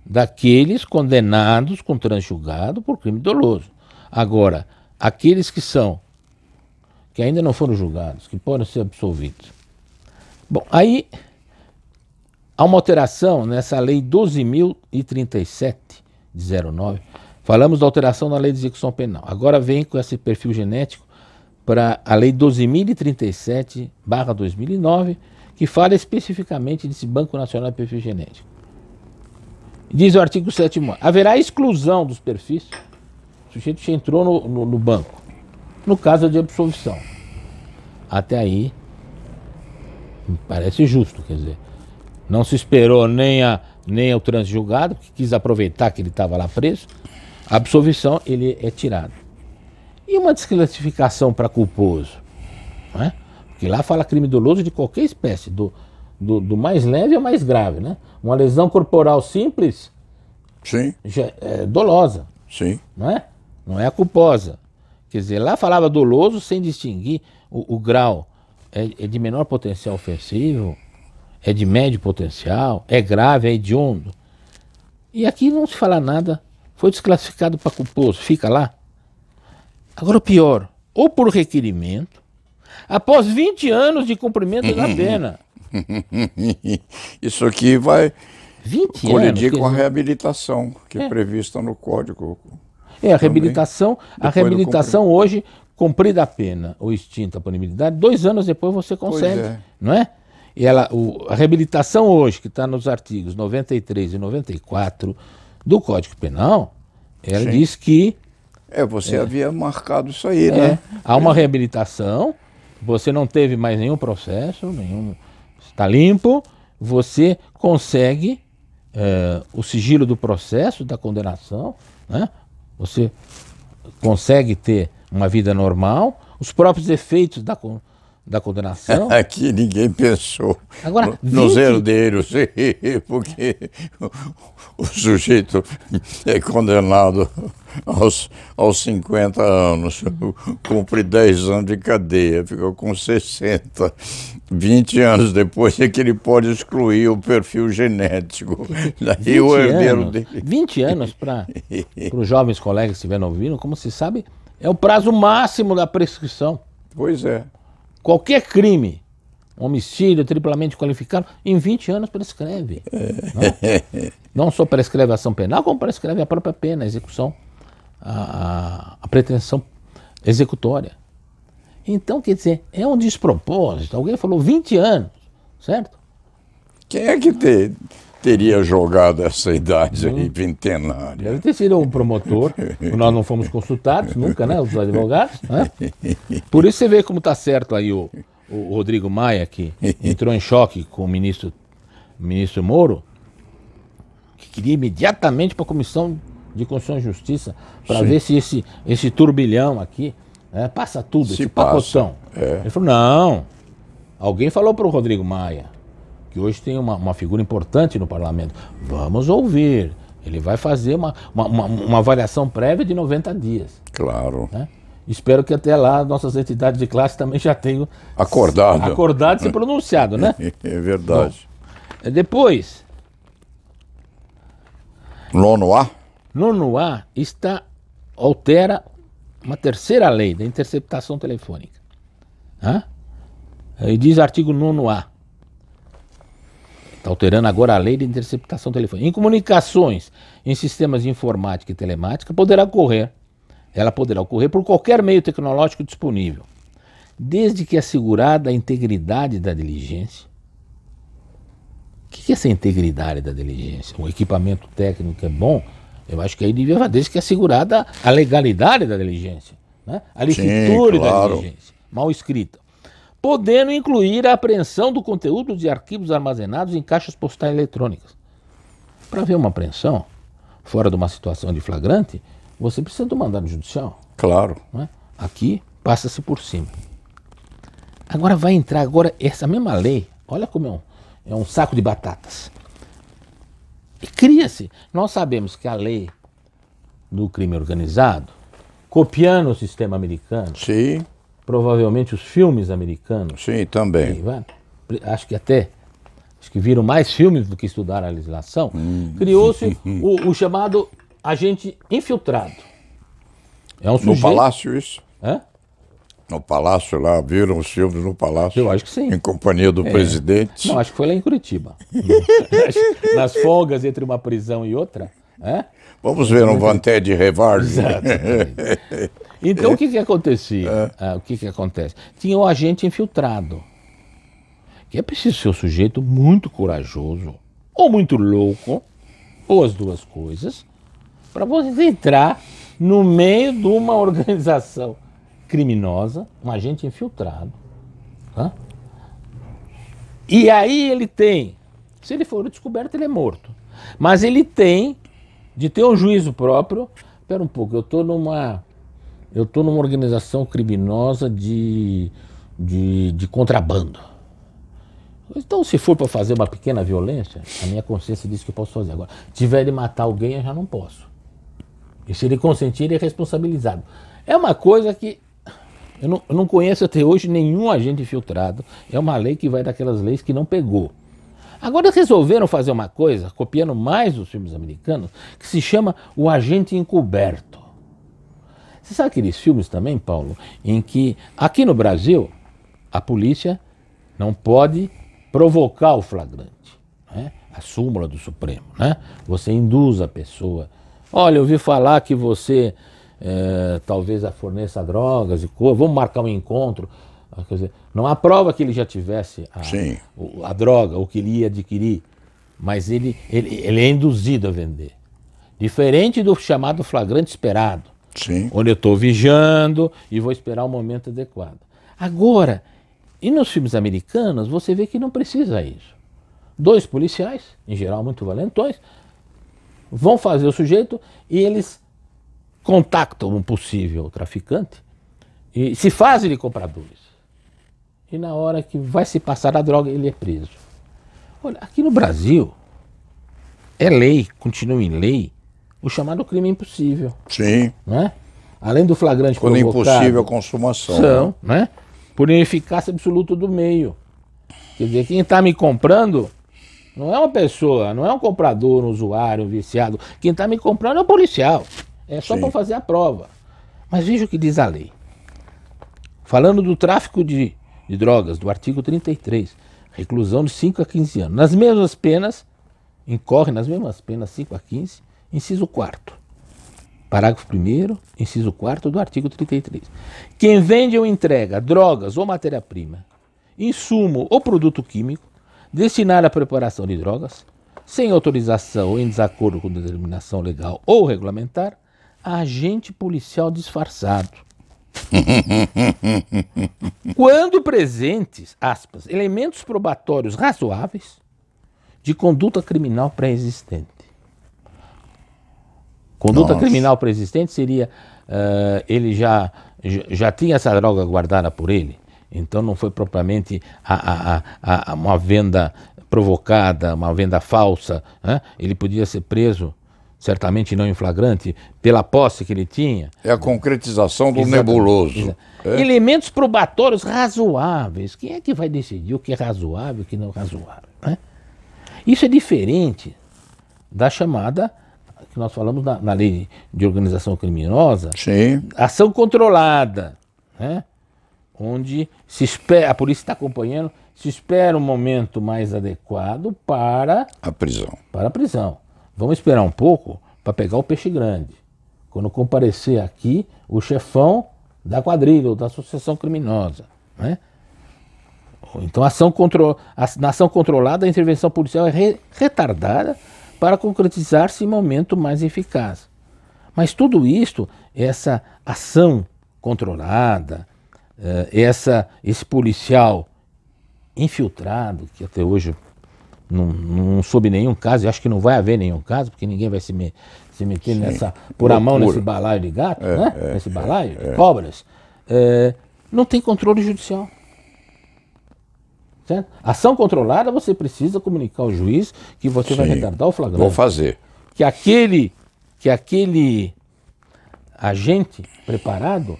daqueles condenados com trânsito julgado por crime doloso. Agora, aqueles que ainda não foram julgados, que podem ser absolvidos. Bom, aí há uma alteração nessa lei 12.037 de 09. Falamos da alteração na lei de execução penal. Agora vem com esse perfil genético para a lei 12.037/2009, que fala especificamente desse Banco Nacional de Perfil Genético. Diz o artigo 7º, haverá exclusão dos perfis. O sujeito já entrou no banco, no caso de absolvição. Até aí, me parece justo, quer dizer, não se esperou nem o trânsito julgado, que quis aproveitar que ele estava lá preso, a absolvição ele é tirado. E uma desclassificação para culposo, né? Porque lá fala crime doloso de qualquer espécie, do mais leve ao mais grave, né? Uma lesão corporal simples, sim, já é dolosa, sim, não é? Não é a culposa. Quer dizer, lá falava doloso sem distinguir o grau. É de menor potencial ofensivo, é de médio potencial, é grave, é hediondo. E aqui não se fala nada, foi desclassificado para culposo, fica lá. Agora o pior, ou por requerimento, após 20 anos de cumprimento da pena. Isso aqui vai 20 colidir anos, com a reabilitação que é prevista no Código. A reabilitação hoje, cumprida a pena ou extinta a punibilidade, 2 anos depois você consegue, não é? E a reabilitação hoje, que está nos artigos 93 e 94 do Código Penal, ela diz que... você havia marcado isso aí, né? Há uma reabilitação, você não teve mais nenhum processo, está limpo, você consegue o sigilo do processo, da condenação, né? Você consegue ter uma vida normal, os próprios efeitos da condenação. Aqui ninguém pensou agora, nos herdeiros, porque o sujeito é condenado aos 50 anos, cumpre 10 anos de cadeia, ficou com 60. 20 anos depois é que ele pode excluir o perfil genético. Daí o herdeiro dele. 20 anos para os jovens colegas que estiverem ouvindo, como se sabe, é o prazo máximo da prescrição. Pois é. Qualquer crime, homicídio triplamente qualificado, em 20 anos prescreve. Não só prescreve a ação penal, como prescreve a própria pena, a execução, a pretensão executória. Então, quer dizer, é um despropósito. Alguém falou 20 anos, certo? Quem é que teria jogado essa idade aí, vintenária? Deve ter sido um promotor. Nós não fomos consultados nunca, né? Os advogados. Né? Por isso você vê como está certo aí o Rodrigo Maia, que entrou em choque com o ministro Moro, que queria imediatamente para a Comissão de Constituição e Justiça para ver se esse turbilhão aqui passa tudo, esse pacotão. Ele falou, não. Alguém falou para o Rodrigo Maia, que hoje tem uma figura importante no parlamento. Vamos ouvir. Ele vai fazer uma avaliação prévia de 90 dias. Claro. Né? Espero que até lá nossas entidades de classe também já tenham acordado e se pronunciado, né? É verdade. Bom, depois... Nono A altera uma terceira lei da interceptação telefônica. E diz artigo 9A. Está alterando agora a lei de interceptação telefônica. Em comunicações em sistemas de informática e telemática, ela poderá ocorrer por qualquer meio tecnológico disponível, desde que assegurada a integridade da diligência. O que é essa integridade da diligência? O equipamento técnico é bom? Eu acho que aí devia fazer, desde que assegurada a legalidade da diligência, né? A licitude da diligência, mal escrita. Podendo incluir a apreensão do conteúdo de arquivos armazenados em caixas postais eletrônicas. Para ver uma apreensão, fora de uma situação de flagrante, você precisa do mandado judicial. Claro. Né? Aqui passa-se por cima. Agora vai entrar agora essa mesma lei, olha como é um saco de batatas. E cria-se, nós sabemos que a lei do crime organizado, copiando o sistema americano, Sim, provavelmente os filmes americanos, sim, também. acho que viram mais filmes do que estudaram a legislação, criou-se o chamado agente infiltrado. É um No Palácio, isso? Hã? No Palácio lá, viram os filmes no Palácio? Eu acho que sim. Em companhia do presidente? Não, acho que foi lá em Curitiba. Nas folgas entre uma prisão e outra. Vamos ver um Vanté de Revard. Exatamente. Então o que acontecia? O que acontece? Tinha o agente infiltrado. Que é preciso ser um sujeito muito corajoso, ou muito louco, ou as duas coisas, para você entrar no meio de uma organização criminosa, um agente infiltrado. Tá? E aí ele tem, se ele for descoberto, ele é morto. Mas ele tem de ter um juízo próprio. Espera um pouco, eu estou numa organização criminosa de contrabando. Então, se for para fazer uma pequena violência, a minha consciência diz que eu posso fazer. Agora, se tiver de matar alguém, eu já não posso. E se ele consentir, ele é responsabilizado. É uma coisa que eu não conheço até hoje nenhum agente infiltrado. É uma lei que vai daquelas leis que não pegou. Agora resolveram fazer uma coisa, copiando mais os filmes americanos, que se chama o agente encoberto. Você sabe aqueles filmes também, Paulo, em que aqui no Brasil a polícia não pode provocar o flagrante, né? A súmula do Supremo, né? Você induz a pessoa. Olha, eu ouvi falar que você talvez forneça drogas e coisa, vamos marcar um encontro. Quer dizer, não há prova que ele já tivesse a droga, ou que ele ia adquirir, mas ele é induzido a vender. Diferente do chamado flagrante esperado, Sim. onde eu estou vigiando e vou esperar o momento adequado. Agora, e nos filmes americanos, você vê que não precisa isso. 2 policiais, em geral muito valentões, vão fazer o sujeito e eles contactam um possível traficante e se fazem de compradores. E na hora que vai se passar a droga, ele é preso. Olha, aqui no Brasil, é lei, continua em lei, o chamado crime impossível. Sim. Né? Além do flagrante Quando provocado, impossível a consumação. né? Por ineficácia absoluta do meio. Quer dizer, quem está me comprando não é uma pessoa, não é um comprador, um usuário, um viciado. Quem está me comprando é o policial. É só para fazer a prova. Mas veja o que diz a lei. Falando do tráfico de drogas, do artigo 33, reclusão de 5 a 15 anos. Nas mesmas penas, incorre nas mesmas penas 5 a 15, inciso 4º. Parágrafo 1º, inciso 4º do artigo 33. Quem vende ou entrega drogas ou matéria-prima, insumo ou produto químico destinado à preparação de drogas, sem autorização ou em desacordo com determinação legal ou regulamentar, a agente policial disfarçado. Quando presentes, aspas, elementos probatórios razoáveis de conduta criminal pré-existente. Conduta criminal pré-existente seria, ele já tinha essa droga guardada por ele, então não foi propriamente uma venda provocada, uma venda falsa, né? Ele podia ser preso, certamente não em flagrante, pela posse que ele tinha. É a concretização do nebuloso. Elementos probatórios razoáveis. Quem é que vai decidir o que é razoável e o que não é razoável? Né? Isso é diferente da chamada, que nós falamos na lei de organização criminosa, ação controlada, né? Onde se espera, a polícia está acompanhando, se espera um momento mais adequado para a prisão. Vamos esperar um pouco para pegar o peixe grande. Quando comparecer aqui o chefão da quadrilha ou da associação criminosa, né? Então, na ação controlada, a intervenção policial é retardada para concretizar-se em momento mais eficaz. Mas tudo isso, essa ação controlada, esse policial infiltrado, que até hoje não soube nenhum caso, e acho que não vai haver nenhum caso, porque ninguém vai se meter nessa, pôr a mão nesse balaio de gato, né? Nesse balaio de cobras. Não tem controle judicial. Certo? Ação controlada, você precisa comunicar ao juiz que você vai retardar o flagrante. Vou fazer. Que aquele agente preparado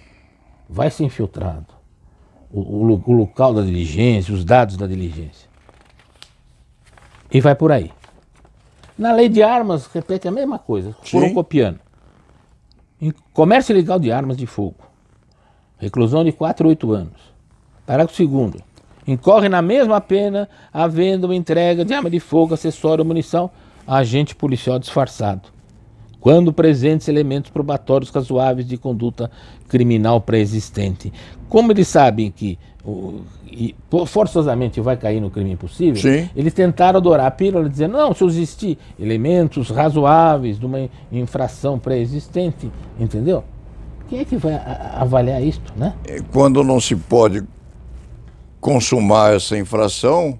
vai ser infiltrado. O local da diligência, os dados da diligência. E vai por aí. Na lei de armas, repete a mesma coisa, foram copiando. Em comércio ilegal de armas de fogo, reclusão de 4 a 8 anos. Parágrafo 2º. Incorre na mesma pena havendo uma entrega de arma de fogo, acessório ou munição a agente policial disfarçado, quando presentes elementos probatórios razoáveis de conduta criminal pré-existente. Como eles sabem que forçosamente vai cair no crime impossível, eles tentaram adorar a pílula dizendo, não, se existir elementos razoáveis de uma infração pré-existente, entendeu? Quem é que vai avaliar isto, né? Quando não se pode consumar essa infração,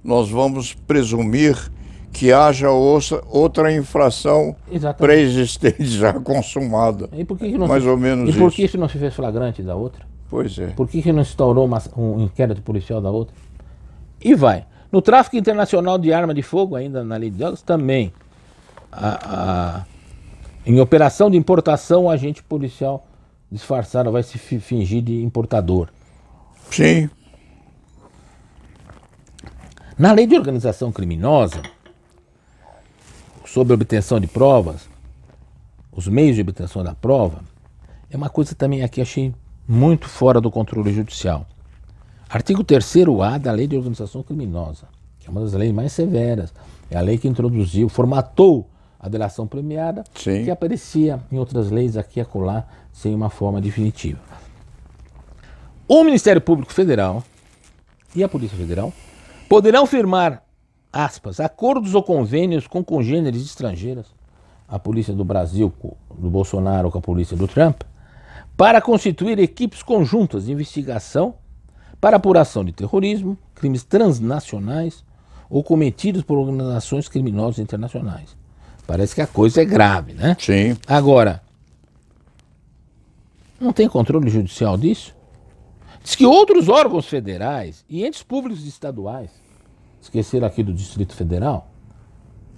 nós vamos presumir que haja outra infração pré-existente já consumada. E por que não mais ou menos isso. E por que isso não se fez flagrante da outra? Pois é. Por que não instaurou um inquérito policial da outra? E vai. No tráfico internacional de arma de fogo, ainda na lei de drogas, também. Em operação de importação, o agente policial disfarçado vai se fingir de importador. Sim. Na lei de organização criminosa, sobre a obtenção de provas, os meios de obtenção da prova, é uma coisa também aqui achei muito fora do controle judicial. Artigo 3º-A da lei de organização criminosa, que é uma das leis mais severas, é a lei que introduziu, formatou a delação premiada, que aparecia em outras leis aqui e acolá, sem uma forma definitiva. O Ministério Público Federal e a Polícia Federal poderão firmar, aspas, acordos ou convênios com congêneres estrangeiras, a polícia do Brasil, do Bolsonaro, com a polícia do Trump, para constituir equipes conjuntas de investigação para apuração de terrorismo, crimes transnacionais ou cometidos por organizações criminosas internacionais. Parece que a coisa é grave, né? Sim. Agora, não tem controle judicial disso? Diz que outros órgãos federais e entes públicos e estaduais, esqueceram aqui do Distrito Federal,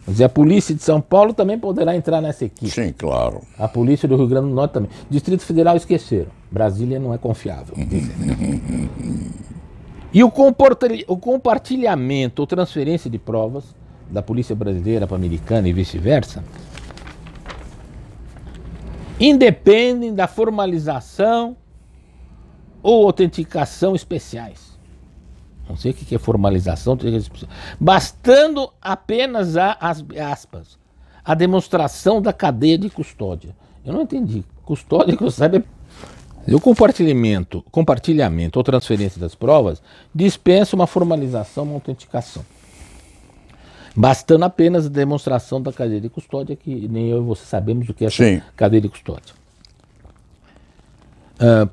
quer dizer, a Polícia de São Paulo também poderá entrar nessa equipe. Sim, claro. A Polícia do Rio Grande do Norte também. Distrito Federal esqueceram. Brasília não é confiável. E o compartilhamento ou transferência de provas da Polícia Brasileira para a Americana e vice-versa independem da formalização ou autenticação especiais. Não sei o que é formalização, bastando apenas a demonstração da cadeia de custódia. Eu não entendi. Custódia, que eu saiba, o compartilhamento ou transferência das provas dispensa uma formalização, uma autenticação. Bastando apenas a demonstração da cadeia de custódia, que nem eu e você sabemos o que é essa cadeia de custódia.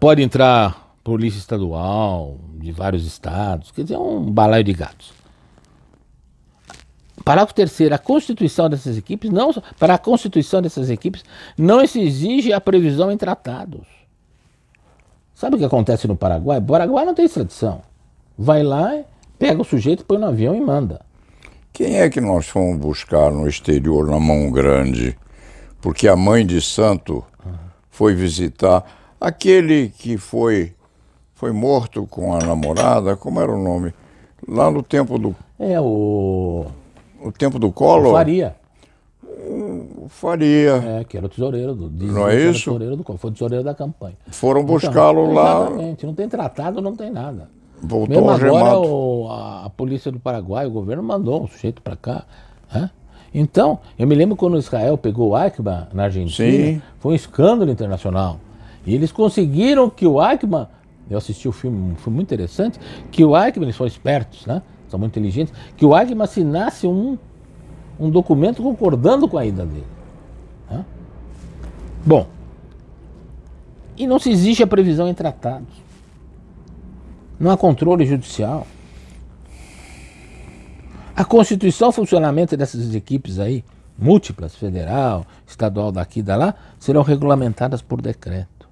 Pode entrar polícia estadual, de vários estados, quer dizer, é um balaio de gatos. Parágrafo 3º, para a constituição dessas equipes, não se exige a previsão em tratados. Sabe o que acontece no Paraguai? O Paraguai não tem extradição. Vai lá, pega o sujeito, põe no avião e manda. Quem é que nós fomos buscar no exterior, na Mão Grande? Porque a mãe de santo foi visitar aquele que foi morto com a namorada, como era o nome? Lá no tempo do... O tempo do Collor? O Faria. O Faria. Que era o tesoureiro não é isso? Foi o tesoureiro da campanha. Foram buscá-lo lá. Exatamente, não tem tratado, não tem nada. Voltou mesmo algemado. Agora a polícia do Paraguai, o governo mandou um sujeito para cá. Né? Então, eu me lembro quando Israel pegou o Eichmann na Argentina, foi um escândalo internacional. E eles conseguiram que o Eichmann, eu assisti o filme, foi muito interessante, que o Eichmann, eles são espertos, né? São muito inteligentes, que o Eichmann assinasse um documento concordando com a ida dele. Né? Bom, e não se exige a previsão em tratados. Não há controle judicial. A Constituição, o funcionamento dessas equipes aí, múltiplas, federal, estadual daqui e da lá, serão regulamentadas por decreto.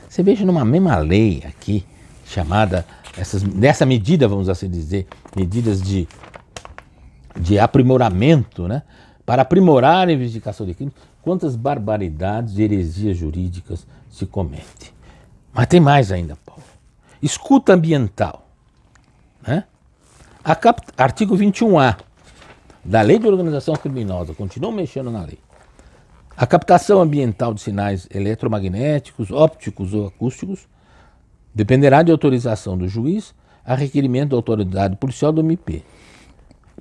Você veja numa mesma lei aqui, chamada, dessa medida, vamos assim dizer, medidas de aprimoramento, né? Para aprimorar a investigação de crimes, quantas barbaridades e heresias jurídicas se cometem. Mas tem mais ainda, Paulo. Escuta ambiental, né? Artigo 21A da Lei de Organização Criminosa, continuam mexendo na lei. A captação ambiental de sinais eletromagnéticos, ópticos ou acústicos dependerá de autorização do juiz a requerimento da autoridade policial do MP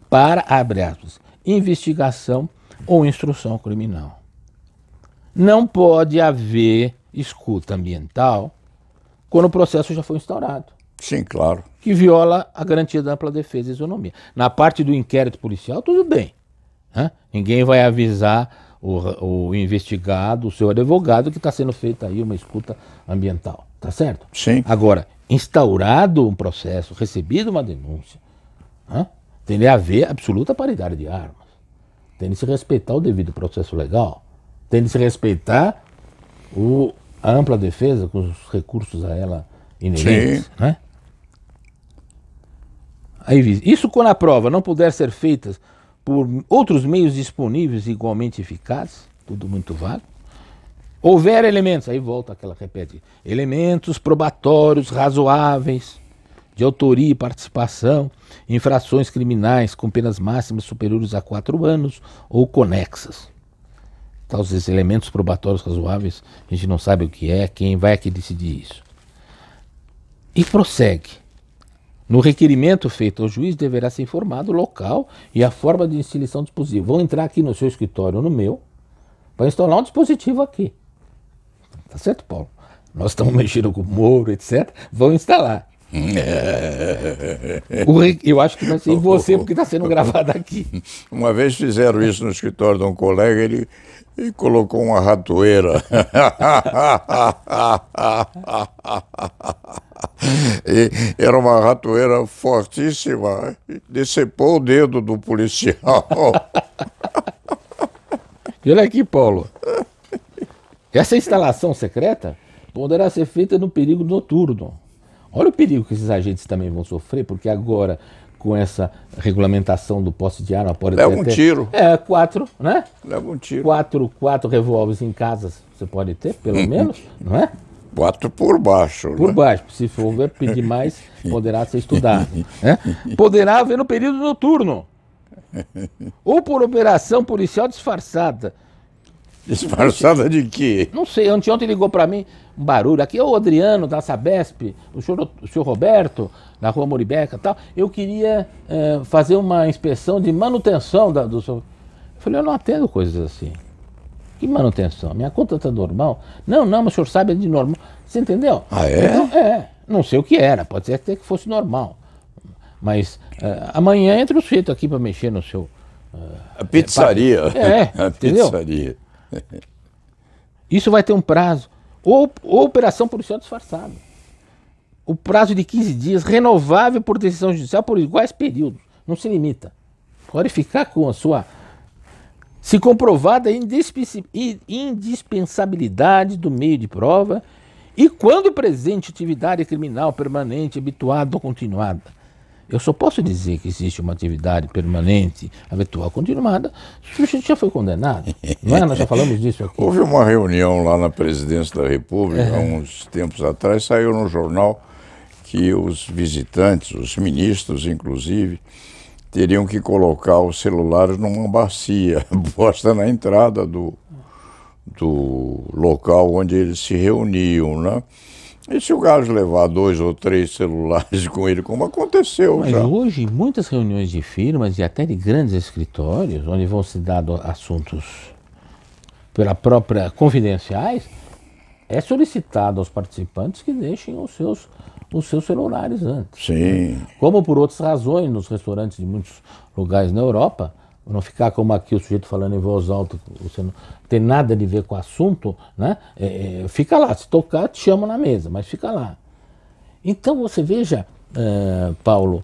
para, abre aspas, investigação ou instrução criminal. Não pode haver escuta ambiental quando o processo já foi instaurado. Sim, claro. Que viola a garantia da ampla defesa e isonomia. Na parte do inquérito policial, tudo bem. Né? Ninguém vai avisar o investigado, o seu advogado, que está sendo feita aí uma escuta ambiental. Tá certo? Sim. Agora, instaurado um processo, recebido uma denúncia, né? Tem de haver absoluta paridade de armas. Tem de se respeitar o devido processo legal. Tem de se respeitar a ampla defesa com os recursos a ela inerentes. Né? Aí, isso quando a prova não puder ser feita por outros meios disponíveis igualmente eficazes, tudo muito vago, houver elementos, aí volta aquela, repete, elementos probatórios razoáveis de autoria e participação, infrações criminais com penas máximas superiores a 4 anos ou conexas. Então, esses elementos probatórios razoáveis, a gente não sabe o que é, quem vai aqui decidir isso. E prossegue. No requerimento feito ao juiz deverá ser informado o local e a forma de instalação do dispositivo. Vão entrar aqui no seu escritório, no meu, para instalar um dispositivo aqui. Tá certo, Paulo? Nós estamos mexendo com o Moro, etc. Vão instalar. Eu acho que vai ser em você, porque está sendo gravado aqui. Uma vez fizeram isso no escritório de um colega, ele colocou uma ratoeira. E era uma ratoeira fortíssima, decepou o dedo do policial. E olha aqui, Paulo. Essa instalação secreta poderá ser feita no período noturno. Olha o perigo que esses agentes também vão sofrer, porque agora, com essa regulamentação do posse de arma, pode leva um tiro. 4, né? Leva um tiro. 4 revólveres em casa você pode ter, pelo menos, não é? 4 por baixo. Por né? baixo. Se for pedir mais, poderá ser estudado. Né? Poderá haver no período noturno. Ou por operação policial disfarçada. Disfarçada de quê? Não sei, ontem ligou para mim um barulho. Aqui é o Adriano da Sabesp, o senhor Roberto, da Rua Moribeca e tal. Eu queria fazer uma inspeção de manutenção do seu... Eu falei, eu não atendo coisas assim. Que manutenção? Minha conta está normal? Não, mas o senhor sabe, é de normal. Você entendeu? Ah, é? Então, não sei o que era, pode ser até que fosse normal. Mas amanhã entra o sujeito aqui para mexer no seu... a pizzaria. A entendeu? Pizzaria. Isso vai ter um prazo. Ou operação policial disfarçada. O prazo de 15 dias, renovável por decisão judicial por iguais períodos. Não se limita. Pode ficar com a sua... Se comprovada a indispensabilidade do meio de prova e quando presente atividade criminal permanente, habituada ou continuada. Eu só posso dizer que existe uma atividade permanente, habitual, continuada, se o sujeito já foi condenado. Não é? Nós já falamos disso aqui. Houve uma reunião lá na Presidência da República, há uns tempos atrás, saiu no jornal que os visitantes, os ministros inclusive, teriam que colocar os celulares numa bacia posta na entrada do local onde eles se reuniam, né? E se o gajo levar 2 ou 3 celulares com ele, como aconteceu Mas já? hoje, muitas reuniões de firmas e até de grandes escritórios, onde vão se dar assuntos pela própria confidenciais, é solicitado aos participantes que deixem os seus celulares antes. Sim. Como por outras razões, nos restaurantes de muitos lugares na Europa, não ficar como aqui o sujeito falando em voz alta, você não tem nada a ver com o assunto, né? Fica lá, se tocar, te chamam na mesa, mas fica lá. Então você veja, Paulo,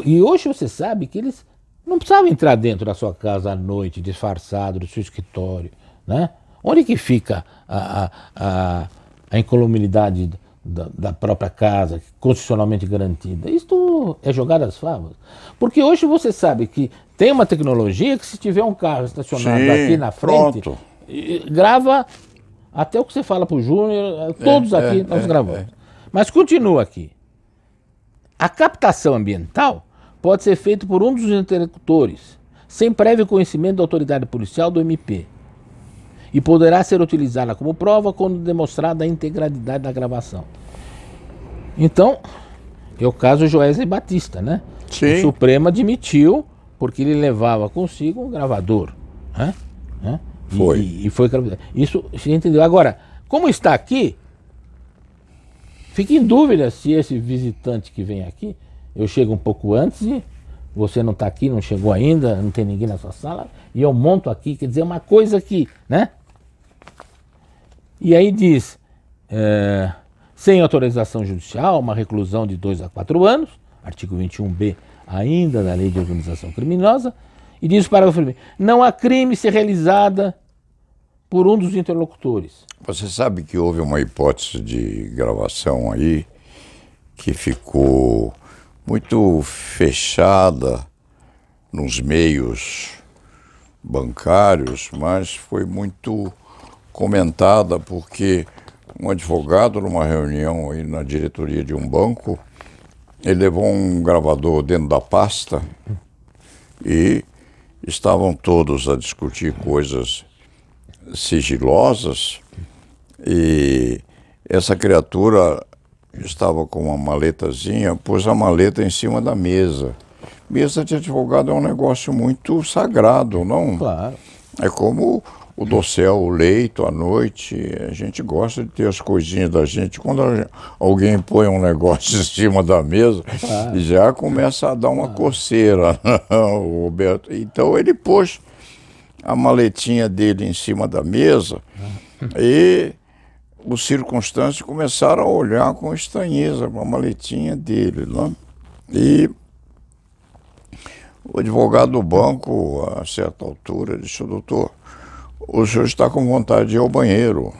E hoje você sabe que eles não precisavam entrar dentro da sua casa à noite, disfarçado, do seu escritório, né? Onde que fica a incolumidade da própria casa, constitucionalmente garantida? Isto é jogar as favas. Porque hoje você sabe que tem uma tecnologia que, se tiver um carro estacionado aqui na frente, grava até o que você fala para o Júnior, todos aqui nós gravamos. Mas continua aqui. A captação ambiental pode ser feita por um dos interlocutores, sem prévio conhecimento da autoridade policial do MP, e poderá ser utilizada como prova quando demonstrada a integralidade da gravação. Então, é o caso Joesley Batista, né? Sim. O Supremo admitiu, porque ele levava consigo um gravador, né? Foi. E foi gravado. Isso você entendeu. Agora, como está aqui, fica em dúvida se esse visitante que vem aqui, eu chego um pouco antes e você não está aqui, não chegou ainda, não tem ninguém na sua sala, e eu monto aqui, quer dizer, uma coisa aqui, né? E aí diz, sem autorização judicial, uma reclusão de 2 a 4 anos, artigo 21b ainda da Lei de Organização Criminosa, e diz o parágrafo 1º, não há crime ser realizada por um dos interlocutores. Você sabe que houve uma hipótese de gravação aí que ficou muito fechada nos meios bancários, mas foi muito comentada porque um advogado, numa reunião aí na diretoria de um banco, ele levou um gravador dentro da pasta e estavam todos a discutir coisas sigilosas, e essa criatura estava com uma maletazinha, pôs a maleta em cima da mesa. Mesa de advogado é um negócio muito sagrado, não? Claro. É como o dossel, o leito, à noite. A gente gosta de ter as coisinhas da gente. Quando alguém põe um negócio em cima da mesa, já começa a dar uma coceira, Roberto. Então ele pôs a maletinha dele em cima da mesa e os circunstantes começaram a olhar com estranheza para a maletinha dele, né? E o advogado do banco, a certa altura, disse: doutor, o senhor está com vontade de ir ao banheiro?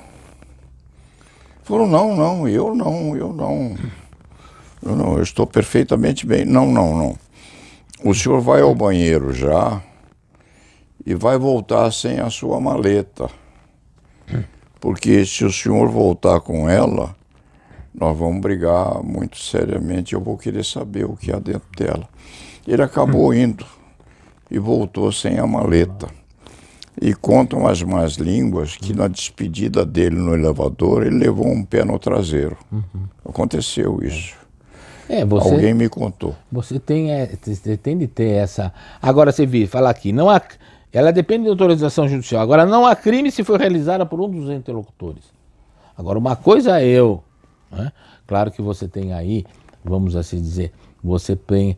Falou: não, eu estou perfeitamente bem. Não. O senhor vai ao banheiro já e vai voltar sem a sua maleta. Porque se o senhor voltar com ela, nós vamos brigar muito seriamente, eu vou querer saber o que há dentro dela. Ele acabou indo e voltou sem a maleta. E contam as más línguas que na despedida dele no elevador, ele levou um pé no traseiro. Aconteceu isso. Alguém me contou. Você tem de ter essa... Agora você fala aqui, não há... Ela depende de autorização judicial. Agora, não há crime se for realizada por um dos interlocutores. Agora, uma coisa é eu, né? Claro que você tem aí, vamos assim dizer, você tem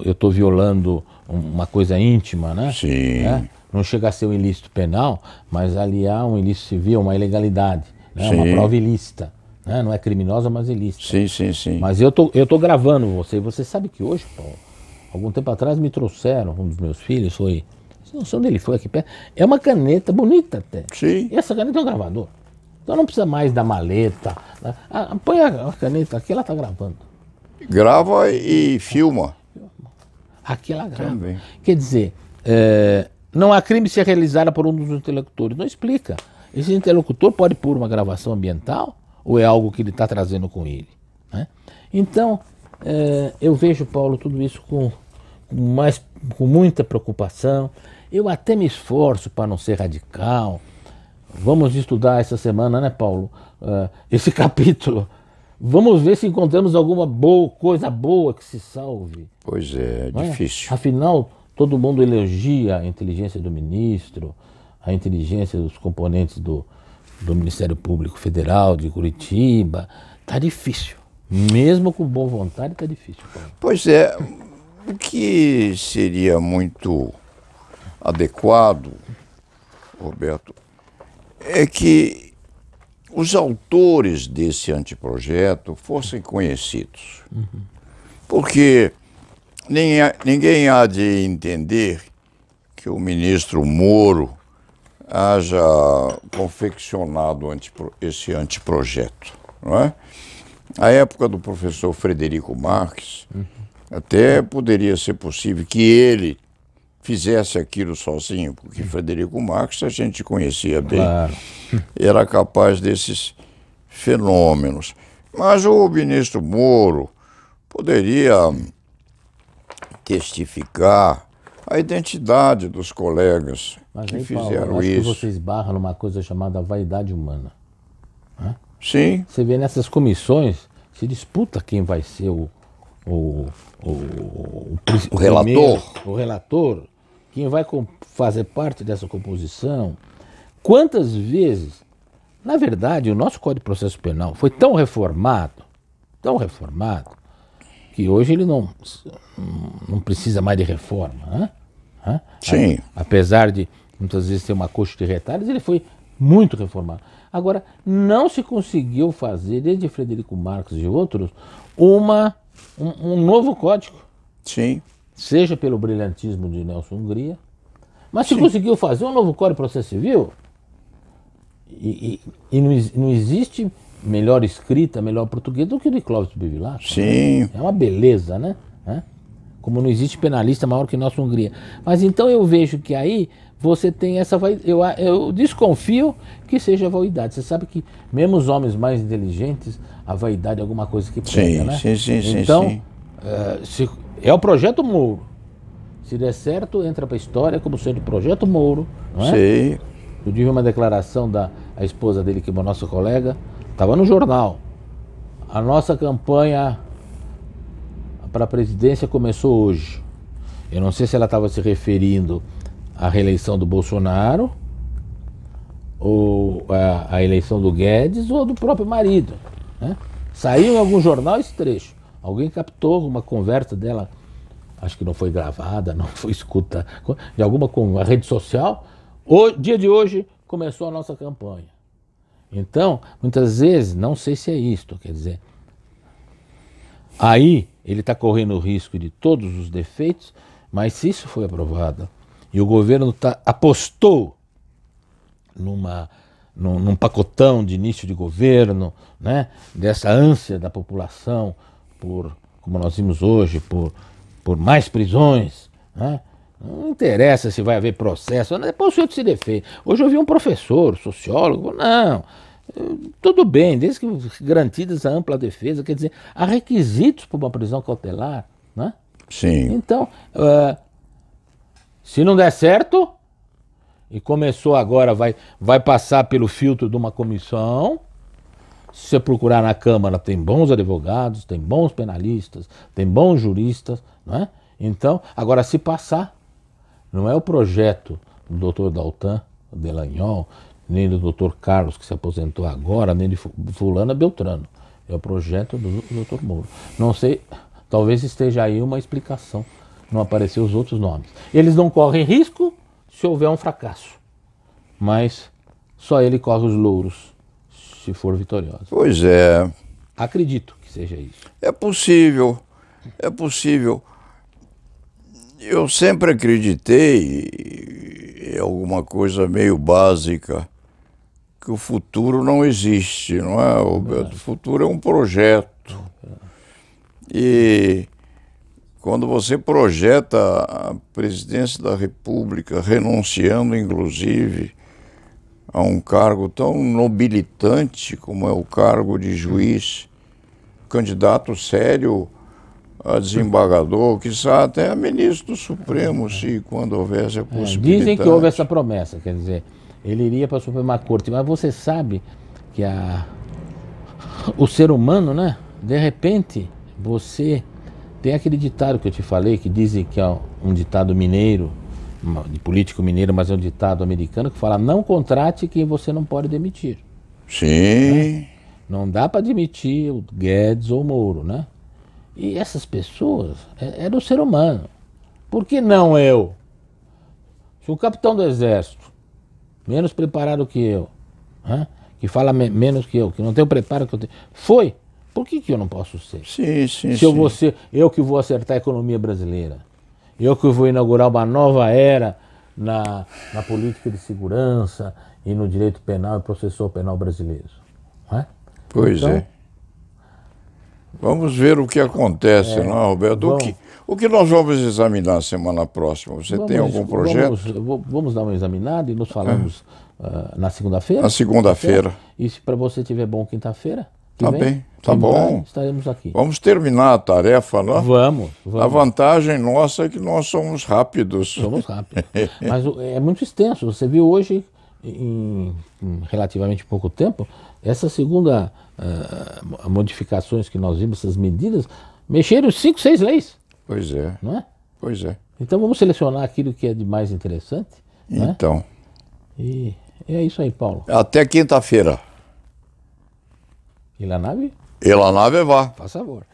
eu estou violando uma coisa íntima, né? Sim. Né? Não chega a ser um ilícito penal, mas ali há um ilícito civil, uma ilegalidade, né? Uma prova ilícita, né? Não é criminosa, mas ilícita. Sim. Mas eu tô gravando você. Você sabe que hoje, Paulo, algum tempo atrás me trouxeram, um dos meus filhos foi, não sei onde ele foi, aqui perto, é uma caneta bonita até. Sim. E essa caneta é um gravador. Então não precisa mais da maleta. Põe a caneta aqui, ela está gravando. Grava e filma. Aqui ela grava. Também. Quer dizer, não há crime se é realizada por um dos interlocutores. Não explica. Esse interlocutor pode pôr uma gravação ambiental ou é algo que ele está trazendo com ele? Né? Então, eu vejo, Paulo, tudo isso com muita preocupação. Eu até me esforço para não ser radical. Vamos estudar essa semana, né, Paulo? Esse capítulo. Vamos ver se encontramos alguma coisa boa que se salve. Pois é, difícil. Afinal, todo mundo elogia a inteligência do ministro, a inteligência dos componentes do Ministério Público Federal de Curitiba. Está difícil. Mesmo com boa vontade, está difícil, Paulo. Pois é. O que seria muito adequado, Roberto, é que os autores desse anteprojeto fossem conhecidos. Porque ninguém há de entender que o ministro Moro haja confeccionado esse anteprojeto, não é? A época do professor Frederico Marques, até poderia ser possível que ele fizesse aquilo sozinho, porque Frederico Marques a gente conhecia bem, Claro. era capaz desses fenômenos. Mas o ministro Moro poderia testificar a identidade dos colegas Mas que aí, Paulo, fizeram eu acho isso. que você esbarra numa coisa chamada vaidade humana. Sim, Você vê nessas comissões, se disputa quem vai ser o relator. primeiro, o relator, quem vai fazer parte dessa composição. Quantas vezes, na verdade, o nosso Código de Processo Penal foi tão reformado, que hoje ele não precisa mais de reforma. Né? sim. Apesar de muitas vezes ter uma coxa de retalhos, ele foi muito reformado. Agora, não se conseguiu fazer, desde Frederico Marques e outros, um novo código, Sim, seja pelo brilhantismo de Nelson Hungria, mas se conseguiu fazer um novo Código de Processo Civil, e não existe melhor escrita, melhor português do que o de Clóvis Bevilacqua. sim. Né? É uma beleza, né? Como não existe penalista maior que Nelson Hungria. Mas então eu vejo que aí você tem essa vaidade. Eu desconfio que seja vaidade. Você sabe que mesmo os homens mais inteligentes, a vaidade é alguma coisa que pega, Sim, né? sim, Então, sim. é o projeto Moro. Se der certo, entra para a história como sendo o projeto Moro. Não é? Sei. Eu tive uma declaração da esposa dele, que é uma nossa colega, estava no jornal. A nossa campanha para a presidência começou hoje. Eu não sei se ela estava se referindo à reeleição do Bolsonaro, ou à eleição do Guedes, ou do próprio marido. Né? Saiu em algum jornal esse trecho. Alguém captou uma conversa dela, acho que não foi gravada, não foi escuta, de alguma rede social. O dia de hoje começou a nossa campanha. Então, muitas vezes, não sei se é isto, quer dizer, aí ele está correndo o risco de todos os defeitos, mas se isso foi aprovado e o governo apostou num pacotão de início de governo, né, dessa ânsia da população por, como nós vimos hoje, por mais prisões, né? Não interessa se vai haver processo, depois o sujeito se defende. Hoje eu vi um professor, sociólogo, não, tudo bem, desde que garantidas a ampla defesa, quer dizer, há requisitos para uma prisão cautelar, né? Sim. Então, se não der certo, e começou agora, vai passar pelo filtro de uma comissão. Se você procurar na Câmara, tem bons advogados, tem bons penalistas, tem bons juristas, não é? Então, agora se passar, não é o projeto do doutor Daltan Delagnol, nem do doutor Carlos, que se aposentou agora, nem de fulana Beltrano. É o projeto do doutor Moro. Não sei, talvez esteja aí uma explicação. Não apareceu os outros nomes. Eles não correm risco se houver um fracasso. Mas só ele corre os louros se for vitorioso. Pois é. Acredito que seja isso. É possível. É possível. Eu sempre acreditei, em alguma coisa meio básica, que o futuro não existe, não é? O futuro é um projeto. E quando você projeta a presidência da República, renunciando inclusive a um cargo tão nobilitante como é o cargo de juiz, candidato sério a desembargador, quiçá até a ministro do Supremo, se quando houvesse a possibilidade. Dizem que houve essa promessa, quer dizer, ele iria para a Suprema Corte, mas você sabe que o ser humano, né, de repente, você tem aquele ditado que eu te falei, que dizem que é um ditado mineiro, de político mineiro, mas é um ditado americano, que fala: não contrate quem você não pode demitir. Sim. Né? Não dá para demitir o Guedes ou o Moro, né? E essas pessoas é do ser humano. Por que não eu? Se um capitão do exército, menos preparado que eu, né, que fala menos que eu, que não tem o preparo que eu tenho, foi Por que eu não posso ser? Sim, sim, Se eu vou ser, eu que vou acertar a economia brasileira, eu que vou inaugurar uma nova era na política de segurança e no direito penal e processual penal brasileiro. Não é? Pois então, é. Vamos ver o que acontece, não é, Roberto? O que nós vamos examinar semana próxima? Você tem algum projeto? Vamos dar uma examinada e nos falamos na segunda-feira. Na segunda-feira. E se para você estiver bom quinta-feira, Tá bem, tá bom. Estaremos aqui. Vamos terminar a tarefa, não? Vamos. A vantagem nossa é que nós somos rápidos. Somos rápidos. Mas é muito extenso. Você viu hoje, em relativamente pouco tempo, essa segunda modificações que nós vimos, essas medidas, mexeram 5, 6 leis. Pois é. Não é? Pois é. Então vamos selecionar aquilo que é de mais interessante. Então. Né? E é isso aí, Paulo. Até quinta-feira. E la nave? E la nave va. Faz favor.